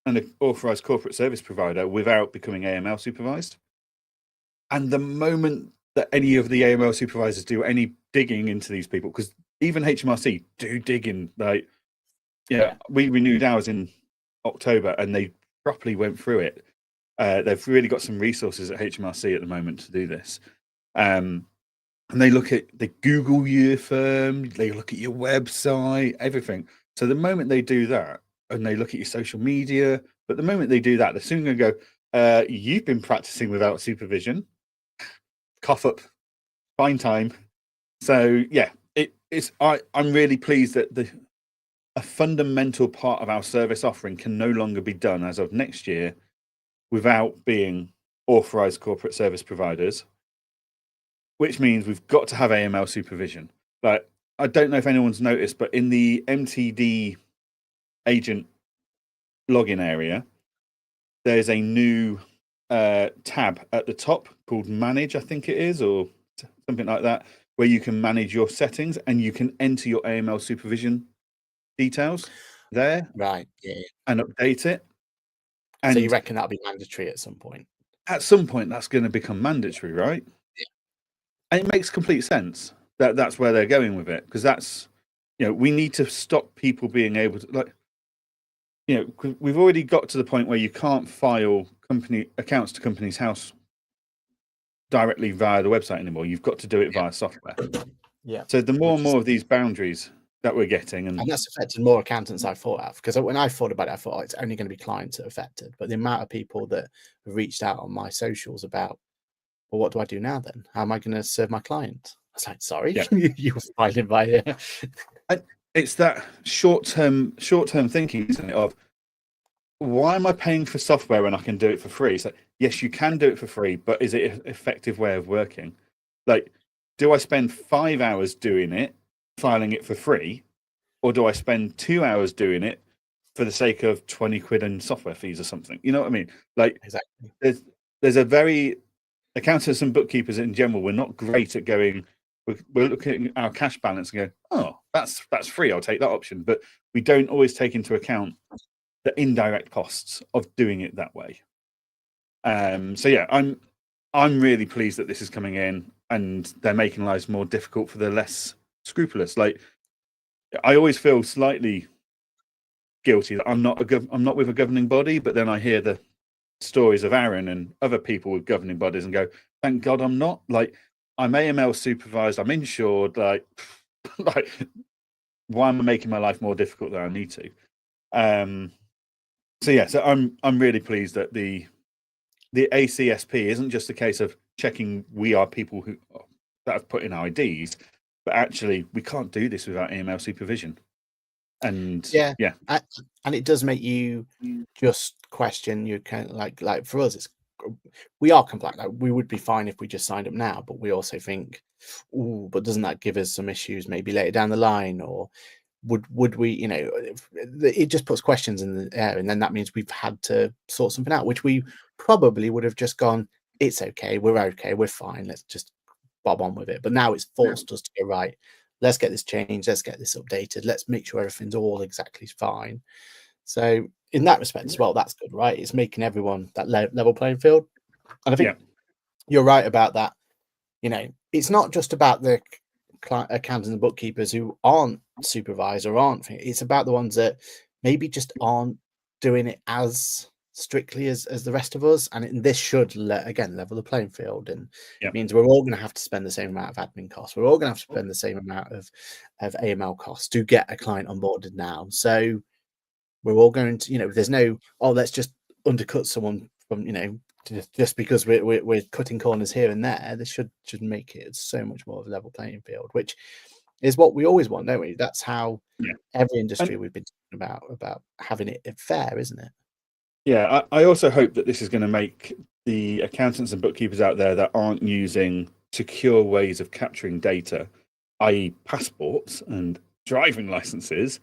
an authorized corporate service provider without becoming AML supervised. And the moment that any of the AML supervisors do any digging into these people, because even HMRC do digging, we renewed ours in October and they properly went through it. They've really got some resources at HMRC at the moment to do this. And they Google your firm, they look at your website, everything. So the moment they do that, and they look at your social media, but the moment they do that, they're soon going to go, you've been practicing without supervision. Cough up, fine time. So yeah, I'm really pleased that a fundamental part of our service offering can no longer be done as of next year without being authorized corporate service providers, which means we've got to have AML supervision. Like, I don't know if anyone's noticed, but in the MTD agent login area, there's a new tab at the top called Manage, I think it is, or something like that, where you can manage your settings and you can enter your AML supervision details there, Right. Yeah. and update it. And so you And reckon that'll be mandatory at some point? at some point, that's going to become mandatory, right? Yeah. And it makes complete sense that that's where they're going with it, because that's, we need to stop people being able to, we've already got to the point where you can't file company accounts to Companies House directly via the website anymore. You've got to do it via software. Yeah. So the more and more of these boundaries that we're getting, and that's affected more accountants I thought of, because when I thought about it, I thought it's only going to be clients that are affected. But the amount of people that have reached out on my socials about, well, what do I do now then? How am I going to serve my client? I was like, sorry, you were filing by it's that short-term thinking, isn't it? Of, why am I paying for software when I can do it for free? So yes, you can do it for free, but is it an effective way of working? Like, do I spend 5 hours doing it, filing it for free, or do I spend 2 hours doing it for the sake of 20 quid in software fees or something? You know what I mean? Like, exactly. There's a very, accountants and bookkeepers in general, we're not great at going, we're looking at our cash balance and going, oh, that's free, I'll take that option. But we don't always take into account the indirect costs of doing it that way. So yeah, I'm really pleased that this is coming in and they're making lives more difficult for the less scrupulous. Like, I always feel slightly guilty that I'm not with a governing body, but then I hear the stories of Aaron and other people with governing bodies and go, thank God I'm not. Like, I'm AML supervised, I'm insured, like why am I making my life more difficult than I need to? So I'm really pleased that the ACSP isn't just a case of checking we are people that have put in IDs, but actually we can't do this without AML supervision. And and it does make you just question your kind of like for us, we are compliant. Like, we would be fine if we just signed up now, but we also think, but doesn't that give us some issues maybe later down the line, or would we, it just puts questions in the air, and then that means we've had to sort something out, which we probably would have just gone, it's okay, we're fine, let's just bob on with it. But now it's forced us to go, right, let's get this changed, let's get this updated, let's make sure everything's all exactly fine. So in that respect as well, that's good, right? It's making everyone that level playing field. And I think you're right about that. It's not just about the accountants and bookkeepers who aren't supervised or aren't. It's about the ones that maybe just aren't doing it as strictly as the rest of us. And this should level the playing field, and it means we're all going to have to spend the same amount of admin costs. We're all going to have to spend the same amount of AML costs to get a client onboarded now. So we're all going to, there's no, let's just undercut someone from, just because we're cutting corners here and there. This should make it so much more of a level playing field, which is what we always want, don't we? That's how every industry we've been talking about having it fair, isn't it? Yeah, I also hope that this is going to make the accountants and bookkeepers out there that aren't using secure ways of capturing data, i.e. passports and driving licenses,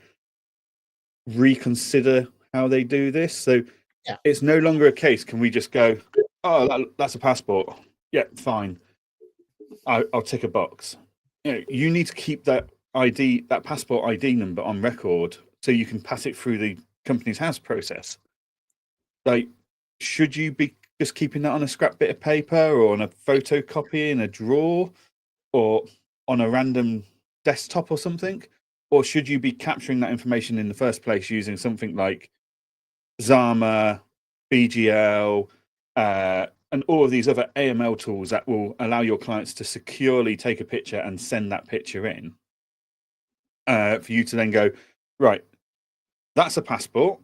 reconsider how they do this. So it's no longer a case, can we just go, oh, that's a passport. Yeah, fine. I'll tick a box. You need to keep that ID, that passport ID number on record so you can pass it through the Companies House process. Like, should you be just keeping that on a scrap bit of paper or on a photocopy in a drawer or on a random desktop or something? Or should you be capturing that information in the first place using something like Zama, BGL, and all of these other AML tools that will allow your clients to securely take a picture and send that picture in for you to then go, right, that's a passport.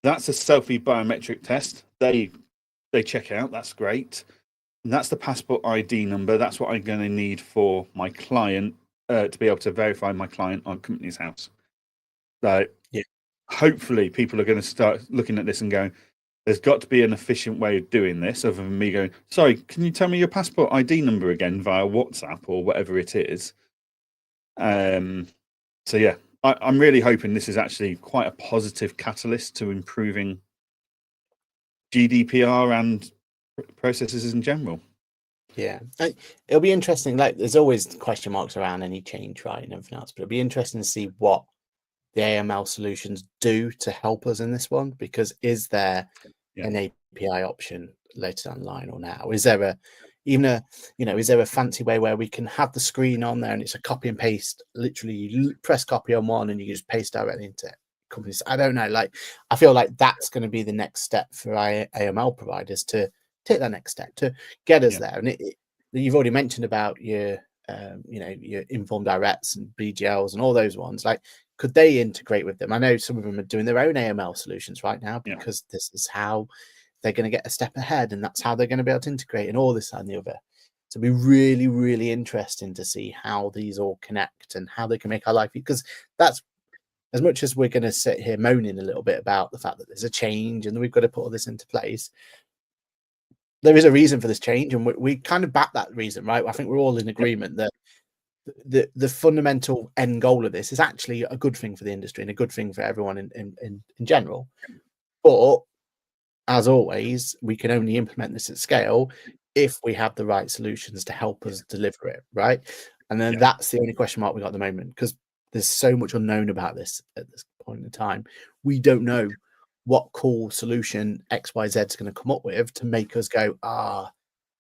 That's a selfie biometric test. They check out. That's great. And that's the passport ID number. That's what I'm going to need for my client to be able to verify my client on Companies House. Like, Yeah. hopefully people are going to start looking at this and going, there's got to be an efficient way of doing this other than me going, sorry, can you tell me your passport ID number again via WhatsApp or whatever it is? So yeah, I'm really hoping this is actually quite a positive catalyst to improving GDPR and processes in general. Yeah, it'll be interesting. Like, there's always question marks around any change, right, and everything else. But it'll be interesting to see what the AML solutions do to help us in this one. Because is there an API option later down the line or now? Is there is there a fancy way where we can have the screen on there and it's a copy and paste? Literally, you press copy on one and you just paste directly into companies. I don't know. Like, I feel like that's going to be the next step for AML providers to take that next step to get us there. And you've already mentioned about your your informed directs and BGLs and all those ones. Like, could they integrate with them? I know some of them are doing their own AML solutions right now because this is how they're going to get a step ahead, and that's how they're going to be able to integrate and all this and the other. So it'll be really, really interesting to see how these all connect and how they can make our life, because that's, as much as we're going to sit here moaning a little bit about the fact that there's a change and we've got to put all this into place, there is a reason for this change, and we kind of back that reason, right? I think we're all in agreement that the fundamental end goal of this is actually a good thing for the industry and a good thing for everyone in general. But as always, we can only implement this at scale if we have the right solutions to help us deliver it, right? And then that's the only question mark we got at the moment, because there's so much unknown about this at this point in time. We don't know what cool solution XYZ is going to come up with to make us go,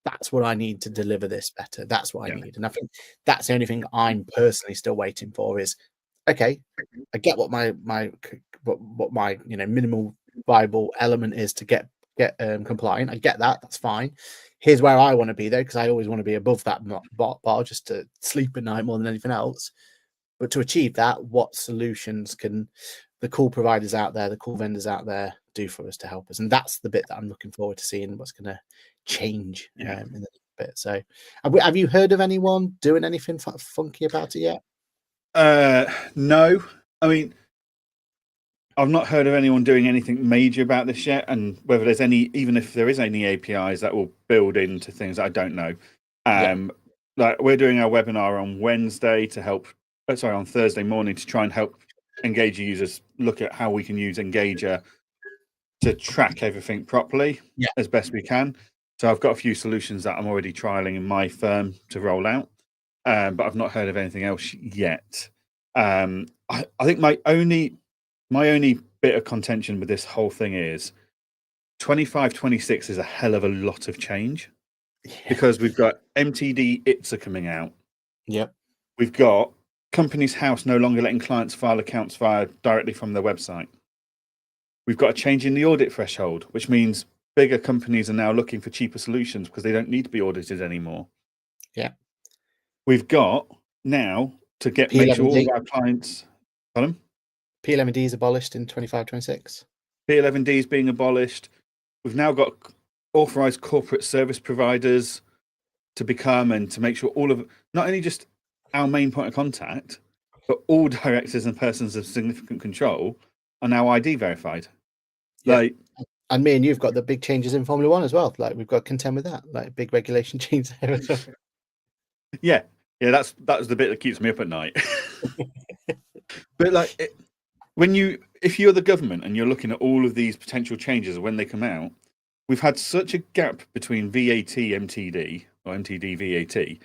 that's what I need to deliver this better. That's what I need. And I think that's the only thing I'm personally still waiting for is, okay, I get what my minimal viable element is to get compliant. I get that. That's fine. Here's where I want to be, though, because I always want to be above that bar just to sleep at night more than anything else. But to achieve that, what solutions can the cool providers out there, the cool vendors out there do for us to help us? And that's the bit that I'm looking forward to seeing what's going to change in the bit. So have you heard of anyone doing anything funky about it yet? No. I mean, I've not heard of anyone doing anything major about this yet, and whether there's any, even if there is any APIs that will build into things, I don't know. Like, we're doing our webinar on Wednesday to help, on Thursday morning to try and help Engager users look at how we can use Engager to track everything properly as best we can. So I've got a few solutions that I'm already trialing in my firm to roll out, but I've not heard of anything else yet. I think my only bit of contention with this whole thing is 25-26 is a hell of a lot of change, because we've got MTD ITSA coming out. Yep. We've got Companies House no longer letting clients file accounts directly from their website. We've got a change in the audit threshold, which means bigger companies are now looking for cheaper solutions because they don't need to be audited anymore. Yeah. We've got now to make sure all of our clients... Pardon? P11D is abolished in 25-26. P11D is being abolished. We've now got authorized corporate service providers to become, and to make sure all of, not only just our main point of contact, but all directors and persons of significant control are now ID verified. Like, and me and you've got the big changes in Formula One as well. Like, we've got to contend with that, like big regulation change there as well. Yeah, that's the bit that keeps me up at night. But like, if you're the government and you're looking at all of these potential changes when they come out, we've had such a gap between VAT MTD or MTD VAT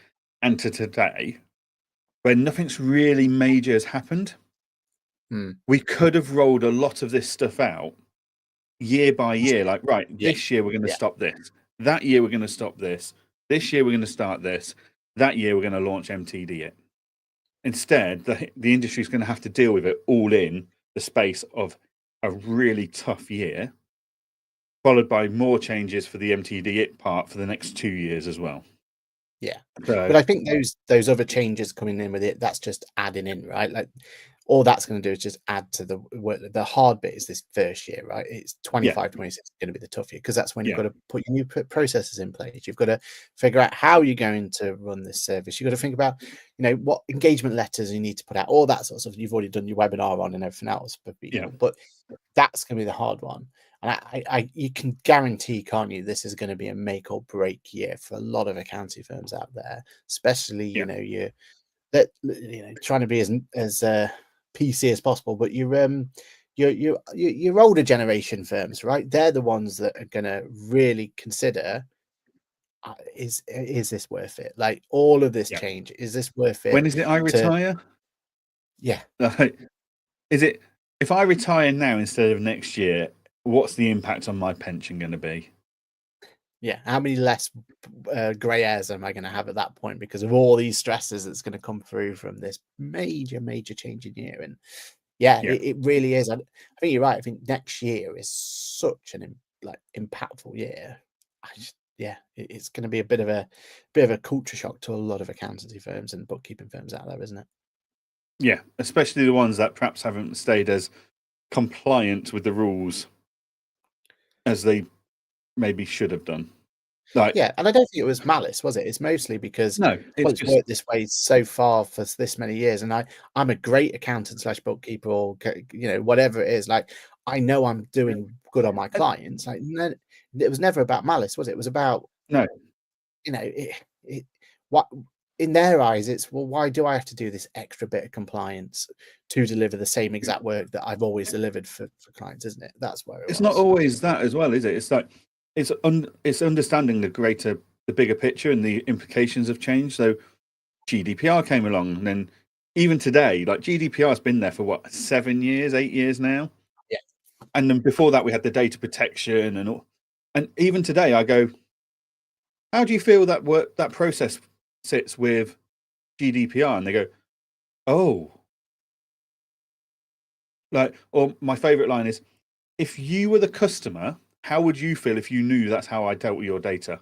and to today, where nothing's really major has happened. We could have rolled a lot of this stuff out year by year. Like, right, this year we're going to stop this. That year we're going to stop this. This year we're going to start this. That year we're going to launch MTD it. Instead, the industry is going to have to deal with it all in the space of a really tough year, followed by more changes for the MTD it part for the next 2 years as well. Yeah. But I think those other changes coming in with it, that's just adding in, right? Like, all that's going to do is just add to the work. The hard bit is this first year, right? It's 25, 26 is going to be the tough year, because that's when you've got to put your new processes in place. You've got to figure out how you're going to run this service. You've got to think about, what engagement letters you need to put out, all that sort of stuff. You've already done your webinar on and everything else for people, but that's going to be the hard one. And you can guarantee, can't you, this is going to be a make or break year for a lot of accounting firms out there, especially you're trying to be as PC as possible, but your older generation firms, right? They're the ones that are going to really consider, is this worth it? Like, all of this change, is this worth it? When is it I retire? Is it, if I retire now instead of next year, what's the impact on my pension going to be? How many less grey hairs am I going to have at that point because of all these stresses that's going to come through from this major change in year? And it really is. I think you're right. I think next year is such an impactful year. It's going to be a bit of a culture shock to a lot of accountancy firms and bookkeeping firms out there, isn't it? Yeah, especially the ones that perhaps haven't stayed as compliant with the rules as they maybe should have done. And I don't think it was malice, was it? It's mostly because it's worked this way so far for this many years, and I'm a great accountant / bookkeeper, or whatever it is. Like, I know I'm doing good on my clients. Like, it was never about malice, was it? It was about what in their eyes it's, well, why do I have to do this extra bit of compliance to deliver the same exact work that I've always delivered for clients, isn't it? That's where it's not always that as well, is it? It's like it's understanding the bigger picture and the implications of change. So GDPR came along, and then even today, like, GDPR has been there for what, 7 years, 8 years now? Yeah. And then before that, we had the data protection and all. And even today, I go, how do you feel that process sits with GDPR? And they go, oh. Like, or my favorite line is, if you were the customer, how would you feel if you knew that's how I dealt with your data?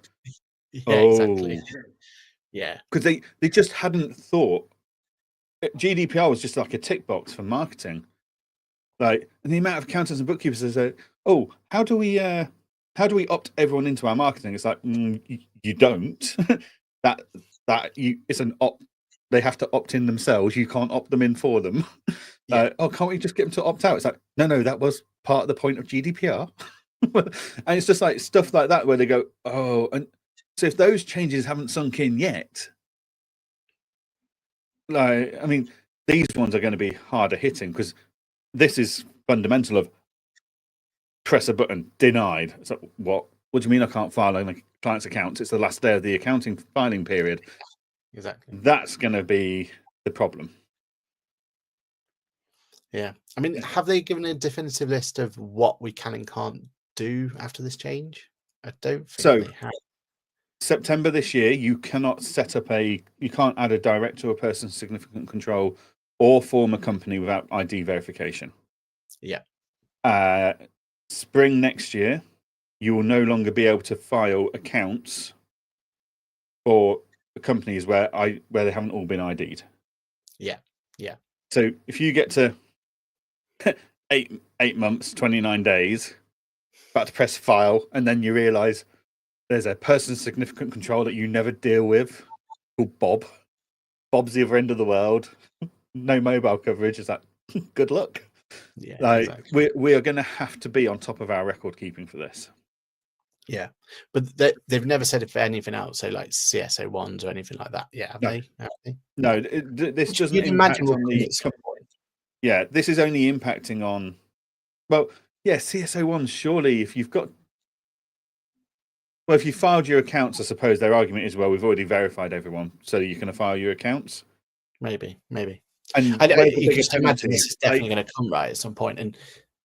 Exactly. Because they just hadn't thought. GDPR was just like a tick box for marketing. Like, and the amount of accountants and bookkeepers that say, oh, how do we opt everyone into our marketing? It's like, you don't. It's an opt. They have to opt in themselves. You can't opt them in for them. Can't we just get them to opt out? It's like, no, that was part of the point of GDPR. And it's just like stuff like that where they go, oh, and so if those changes haven't sunk in yet, like, I mean, these ones are going to be harder hitting, because this is fundamental of press a button, denied. It's like, what do you mean I can't file on a client's accounts? It's the last day of the accounting filing period. Exactly. That's going to be the problem. Yeah. I mean, have they given a definitive list of what we can and can't do after this change? I don't think they have. September this year, you cannot you can't add a director or person of significant control or form a company without ID verification. Yeah. Spring next year, you will no longer be able to file accounts for companies where they haven't all been ID'd. Yeah. So if you get to 8 months, 29 days, about to press file, and then you realise there's a person of significant control that you never deal with, called Bob. Bob's the other end of the world. No mobile coverage. Is that good luck? Yeah, exactly. We are going to have to be on top of our record keeping for this. Yeah, but they've never said it for anything else, so like CSO ones or anything like that. Yeah, have they? No, this doesn't impact on the. Yeah, this is only impacting on. Well, yeah, CSO ones. Surely, if you've got. Well, if you filed your accounts, I suppose their argument is, well, we've already verified everyone, so you can file your accounts. Maybe. And you can just imagine this is definitely going to come right at some point. And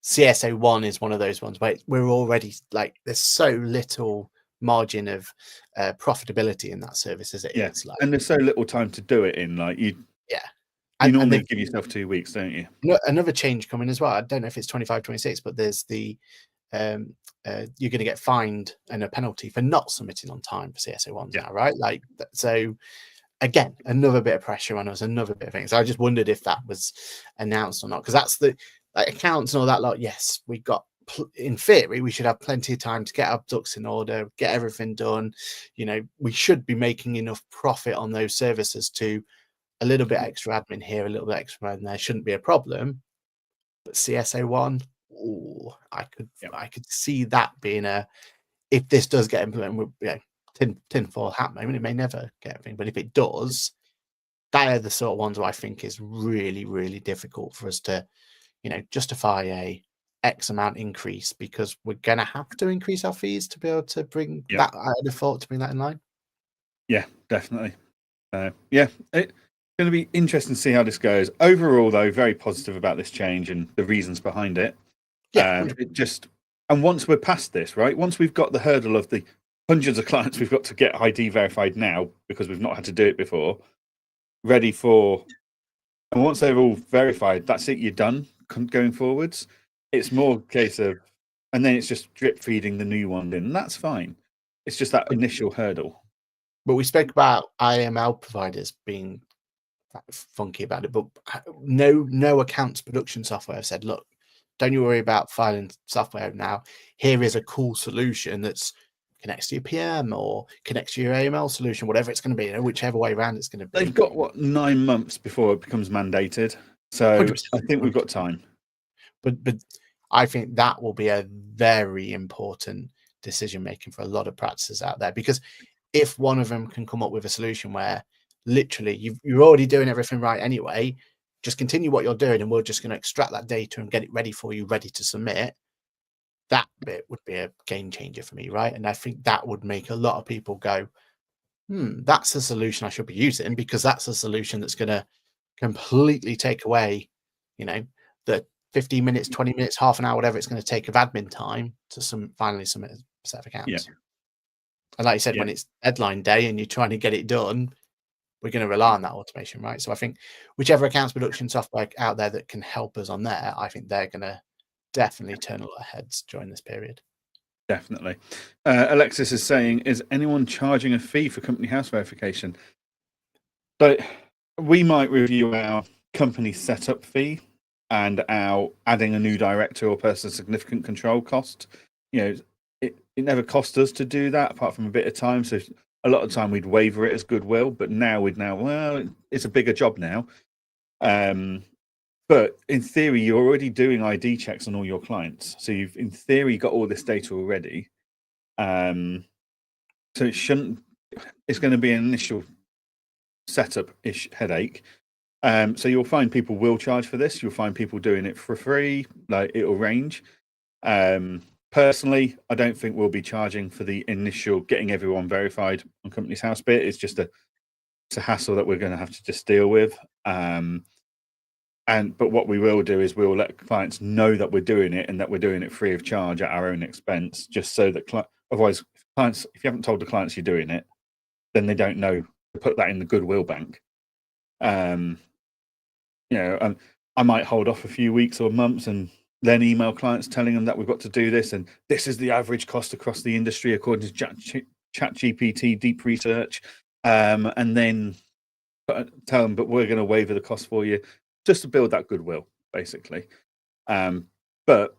CSO 1 is one of those ones where we're already like, there's so little margin of profitability in that service as it is. Like, and there's so little time to do it in. Like you normally give yourself 2 weeks, don't you? Another change coming as well. I don't know if it's 25, 26, but there's the you're going to get fined and a penalty for not submitting on time for CSO1s now, right? Like, so again, another bit of pressure on us, another bit of things. So I just wondered if that was announced or not, because that's the accounts and all that lot. Yes, we got, in theory, we should have plenty of time to get our ducks in order, get everything done. We should be making enough profit on those services to a little bit extra admin here, a little bit extra admin there shouldn't be a problem. But CSO1, I could see that being if this does get implemented, tinfoil hat moment, it may never get everything, but if it does, they are the sort of ones where I think is really, really difficult for us to, justify a X amount increase, because we're going to have to increase our fees to be able to bring that, I would have thought, to bring that in line. Yeah, definitely. It's going to be interesting to see how this goes. Overall, though, very positive about this change and the reasons behind it. Yeah, and once we're past this, right? Once we've got the hurdle of the hundreds of clients we've got to get ID verified now because we've not had to do it before, ready for, and once they're all verified, that's it. You're done going forwards. It's more a case of, and then it's just drip feeding the new one in, and that's fine. It's just that initial hurdle. But we spoke about IML providers being funky about it, but no accounts production software have said, look, don't you worry about filing software now. Here is a cool solution that's connects to your PM or connects to your AML solution, whatever it's going to be, whichever way around it's going to be. They've got 9 months before it becomes mandated, so 100%. I think we've got time. But I think that will be a very important decision making for a lot of practices out there, because if one of them can come up with a solution where literally you're already doing everything right anyway, just continue what you're doing and we're just going to extract that data and get it ready for you, ready to submit, that bit would be a game changer for me, right? And I think that would make a lot of people go, that's a solution I should be using, because that's a solution that's going to completely take away, the 15 minutes, 20 minutes, half an hour, whatever it's going to take of admin time to finally submit a set of accounts. Yeah. And like you said, when it's deadline day and you're trying to get it done, we're going to rely on that automation, right? So I think whichever accounts production software out there that can help us on there, I think they're going to definitely turn a lot of heads during this period. Definitely. Alexis is saying, is anyone charging a fee for company house verification? So we might review our company setup fee and our adding a new director or person of significant control cost. It never cost us to do that apart from a bit of time. So a lot of time we'd waiver it as goodwill, but now it's a bigger job now. But in theory, you're already doing ID checks on all your clients. So you've, in theory, got all this data already. So it's going to be an initial setup-ish headache. So you'll find people will charge for this. You'll find people doing it for free. Like, it'll range. Personally, I don't think we'll be charging for the initial getting everyone verified on Company's House bit. It's just a hassle that we're going to have to just deal with. But what we will do is we'll let clients know that we're doing it and that we're doing it free of charge at our own expense, just so that otherwise, if you haven't told the clients you're doing it, then they don't know to put that in the goodwill bank. And I might hold off a few weeks or months and then email clients telling them that we've got to do this, and this is the average cost across the industry according to ChatGPT deep research, and then tell them, but we're going to waiver the cost for you, just to build that goodwill, basically. But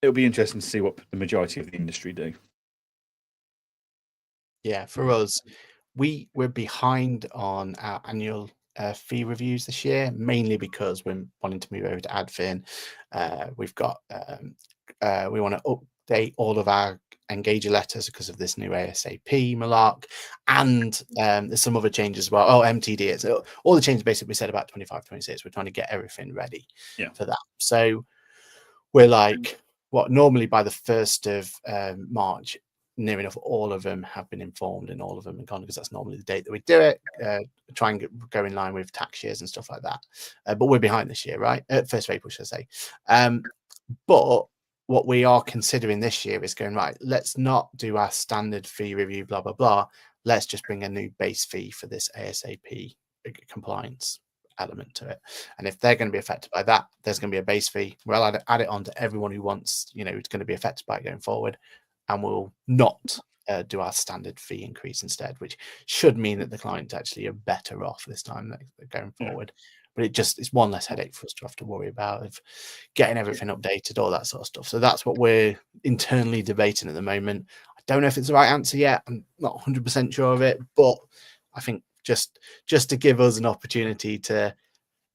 it'll be interesting to see what the majority of the industry do. Yeah, for us, we're behind on our annual fee reviews this year, mainly because we're wanting to move over to Adfin. We've got we want to update all of our engager letters because of this new ASAP malark, and there's some other changes as well. MTD, it's all the changes basically we said about 25, 26. We're trying to get everything ready for that. So we're like, normally by the 1st of March, near enough all of them have been informed and all of them are gone, because that's normally the date that we do it. Try and go in line with tax years and stuff like that. But we're behind this year, right? 1st of April, should I say. But what we are considering this year is going, right, let's not do our standard fee review, blah, blah, blah. Let's just bring a new base fee for this ASAP compliance element to it. And if they're going to be affected by that, there's going to be a base fee. We'll add it on to everyone who wants, it's going to be affected by it going forward. And we'll not do our standard fee increase instead, which should mean that the clients actually are better off this time going forward. But it's one less headache for us to have to worry about of getting everything updated, all that sort of stuff. So that's what we're internally debating at the moment. I don't know if it's the right answer yet. I'm not 100% sure of it, but I think just to give us an opportunity to,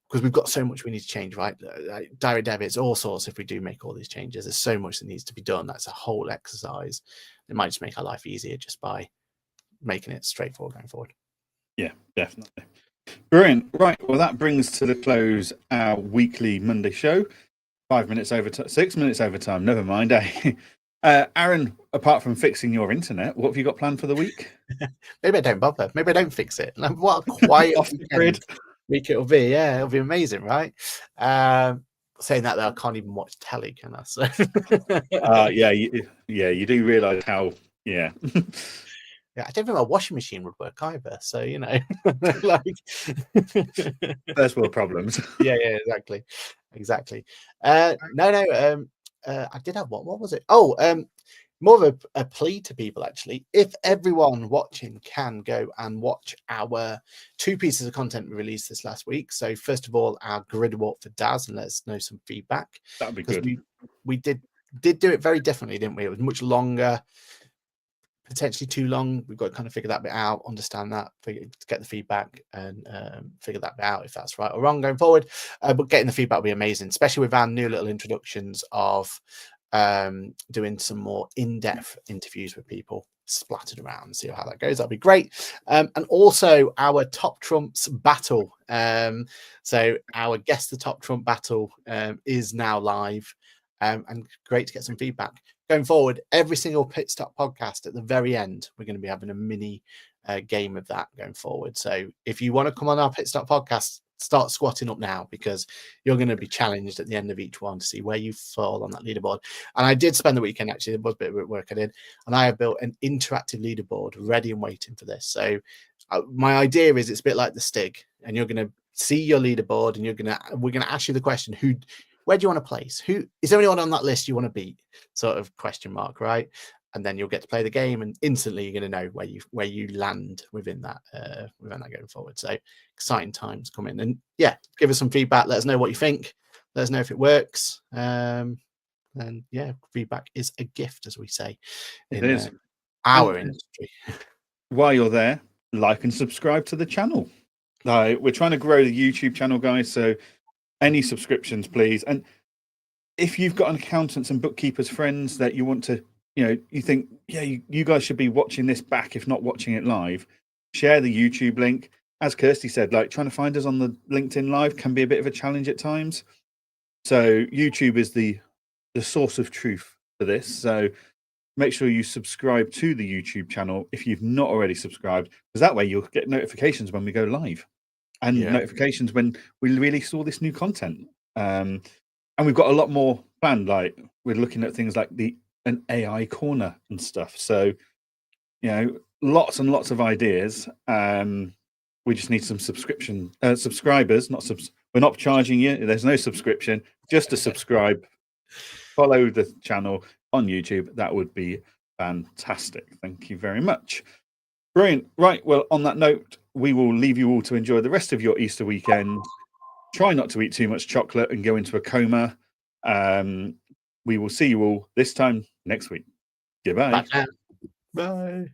because we've got so much we need to change, right? Direct debits, all sorts. If we do make all these changes, there's so much that needs to be done. That's a whole exercise. It might just make our life easier just by making it straightforward going forward. Yeah, definitely. Brilliant. Right. Well, that brings to the close our weekly Monday show. 5 minutes over, 6 minutes over time. Never mind. Aaron, apart from fixing your internet, what have you got planned for the week? Maybe I don't bother. Maybe I don't fix it. What a quiet Off the grid week it'll be. Yeah, it'll be amazing, right? Saying that though, I can't even watch telly, can I? So you do realise how yeah. Yeah, I don't think my washing machine would work either. So like first world problems. Yeah, exactly. No. I did have one. What was it? Oh, more of a plea to people actually. If everyone watching can go and watch our 2 pieces of content we released this last week. So first of all, our grid walk for Daz, and let us know some feedback. That'd be good. We did do it very differently, didn't we? It was much longer, potentially too long. We've got to kind of figure that bit out, understand that, get the feedback, and figure that bit out if that's right or wrong going forward. But getting the feedback will be amazing, especially with our new little introductions of doing some more in-depth interviews with people splattered around and see how that goes. That'll be great. And also our top trumps battle. So our guess the top trump battle is now live, and great to get some feedback. Going forward, every single pit stop podcast at the very end, we're going to be having a mini game of that going forward. So if you want to come on our pit stop podcast, start squatting up now, because you're going to be challenged at the end of each one to see where you fall on that leaderboard. And I did spend the weekend, actually, there was a bit of work I did, and I have built an interactive leaderboard ready and waiting for this. So my idea is it's a bit like the Stig, and you're going to see your leaderboard, and we're going to ask you the question, where do you want to place? Who is there anyone on that list you want to beat? Sort of question mark, right? And then you'll get to play the game, and instantly you're going to know where you land within that going forward. So exciting times coming, and yeah, give us some feedback. Let us know what you think. Let us know if it works. And yeah, feedback is a gift, as we say. It is our industry. While you're there, like and subscribe to the channel. We're trying to grow the YouTube channel, guys. So any subscriptions, please. And if you've got an accountants and bookkeepers friends that you want to, you think, yeah, you guys should be watching this back, if not watching it live, share the YouTube link. As Kirsty said, like trying to find us on the LinkedIn Live can be a bit of a challenge at times. So YouTube is the source of truth for this. So make sure you subscribe to the YouTube channel if you've not already subscribed, because that way you'll get notifications when we go live, and notifications when we release all this new content. And we've got a lot more planned. Like we're looking at things like an AI corner and stuff. So, lots and lots of ideas. We just need some subscribers. We're not charging you. There's no subscription. Just to subscribe, follow the channel on YouTube. That would be fantastic. Thank you very much. Brilliant. Right. Well, on that note, we will leave you all to enjoy the rest of your Easter weekend. Try not to eat too much chocolate and go into a coma. We will see you all this time next week. Goodbye. Bye.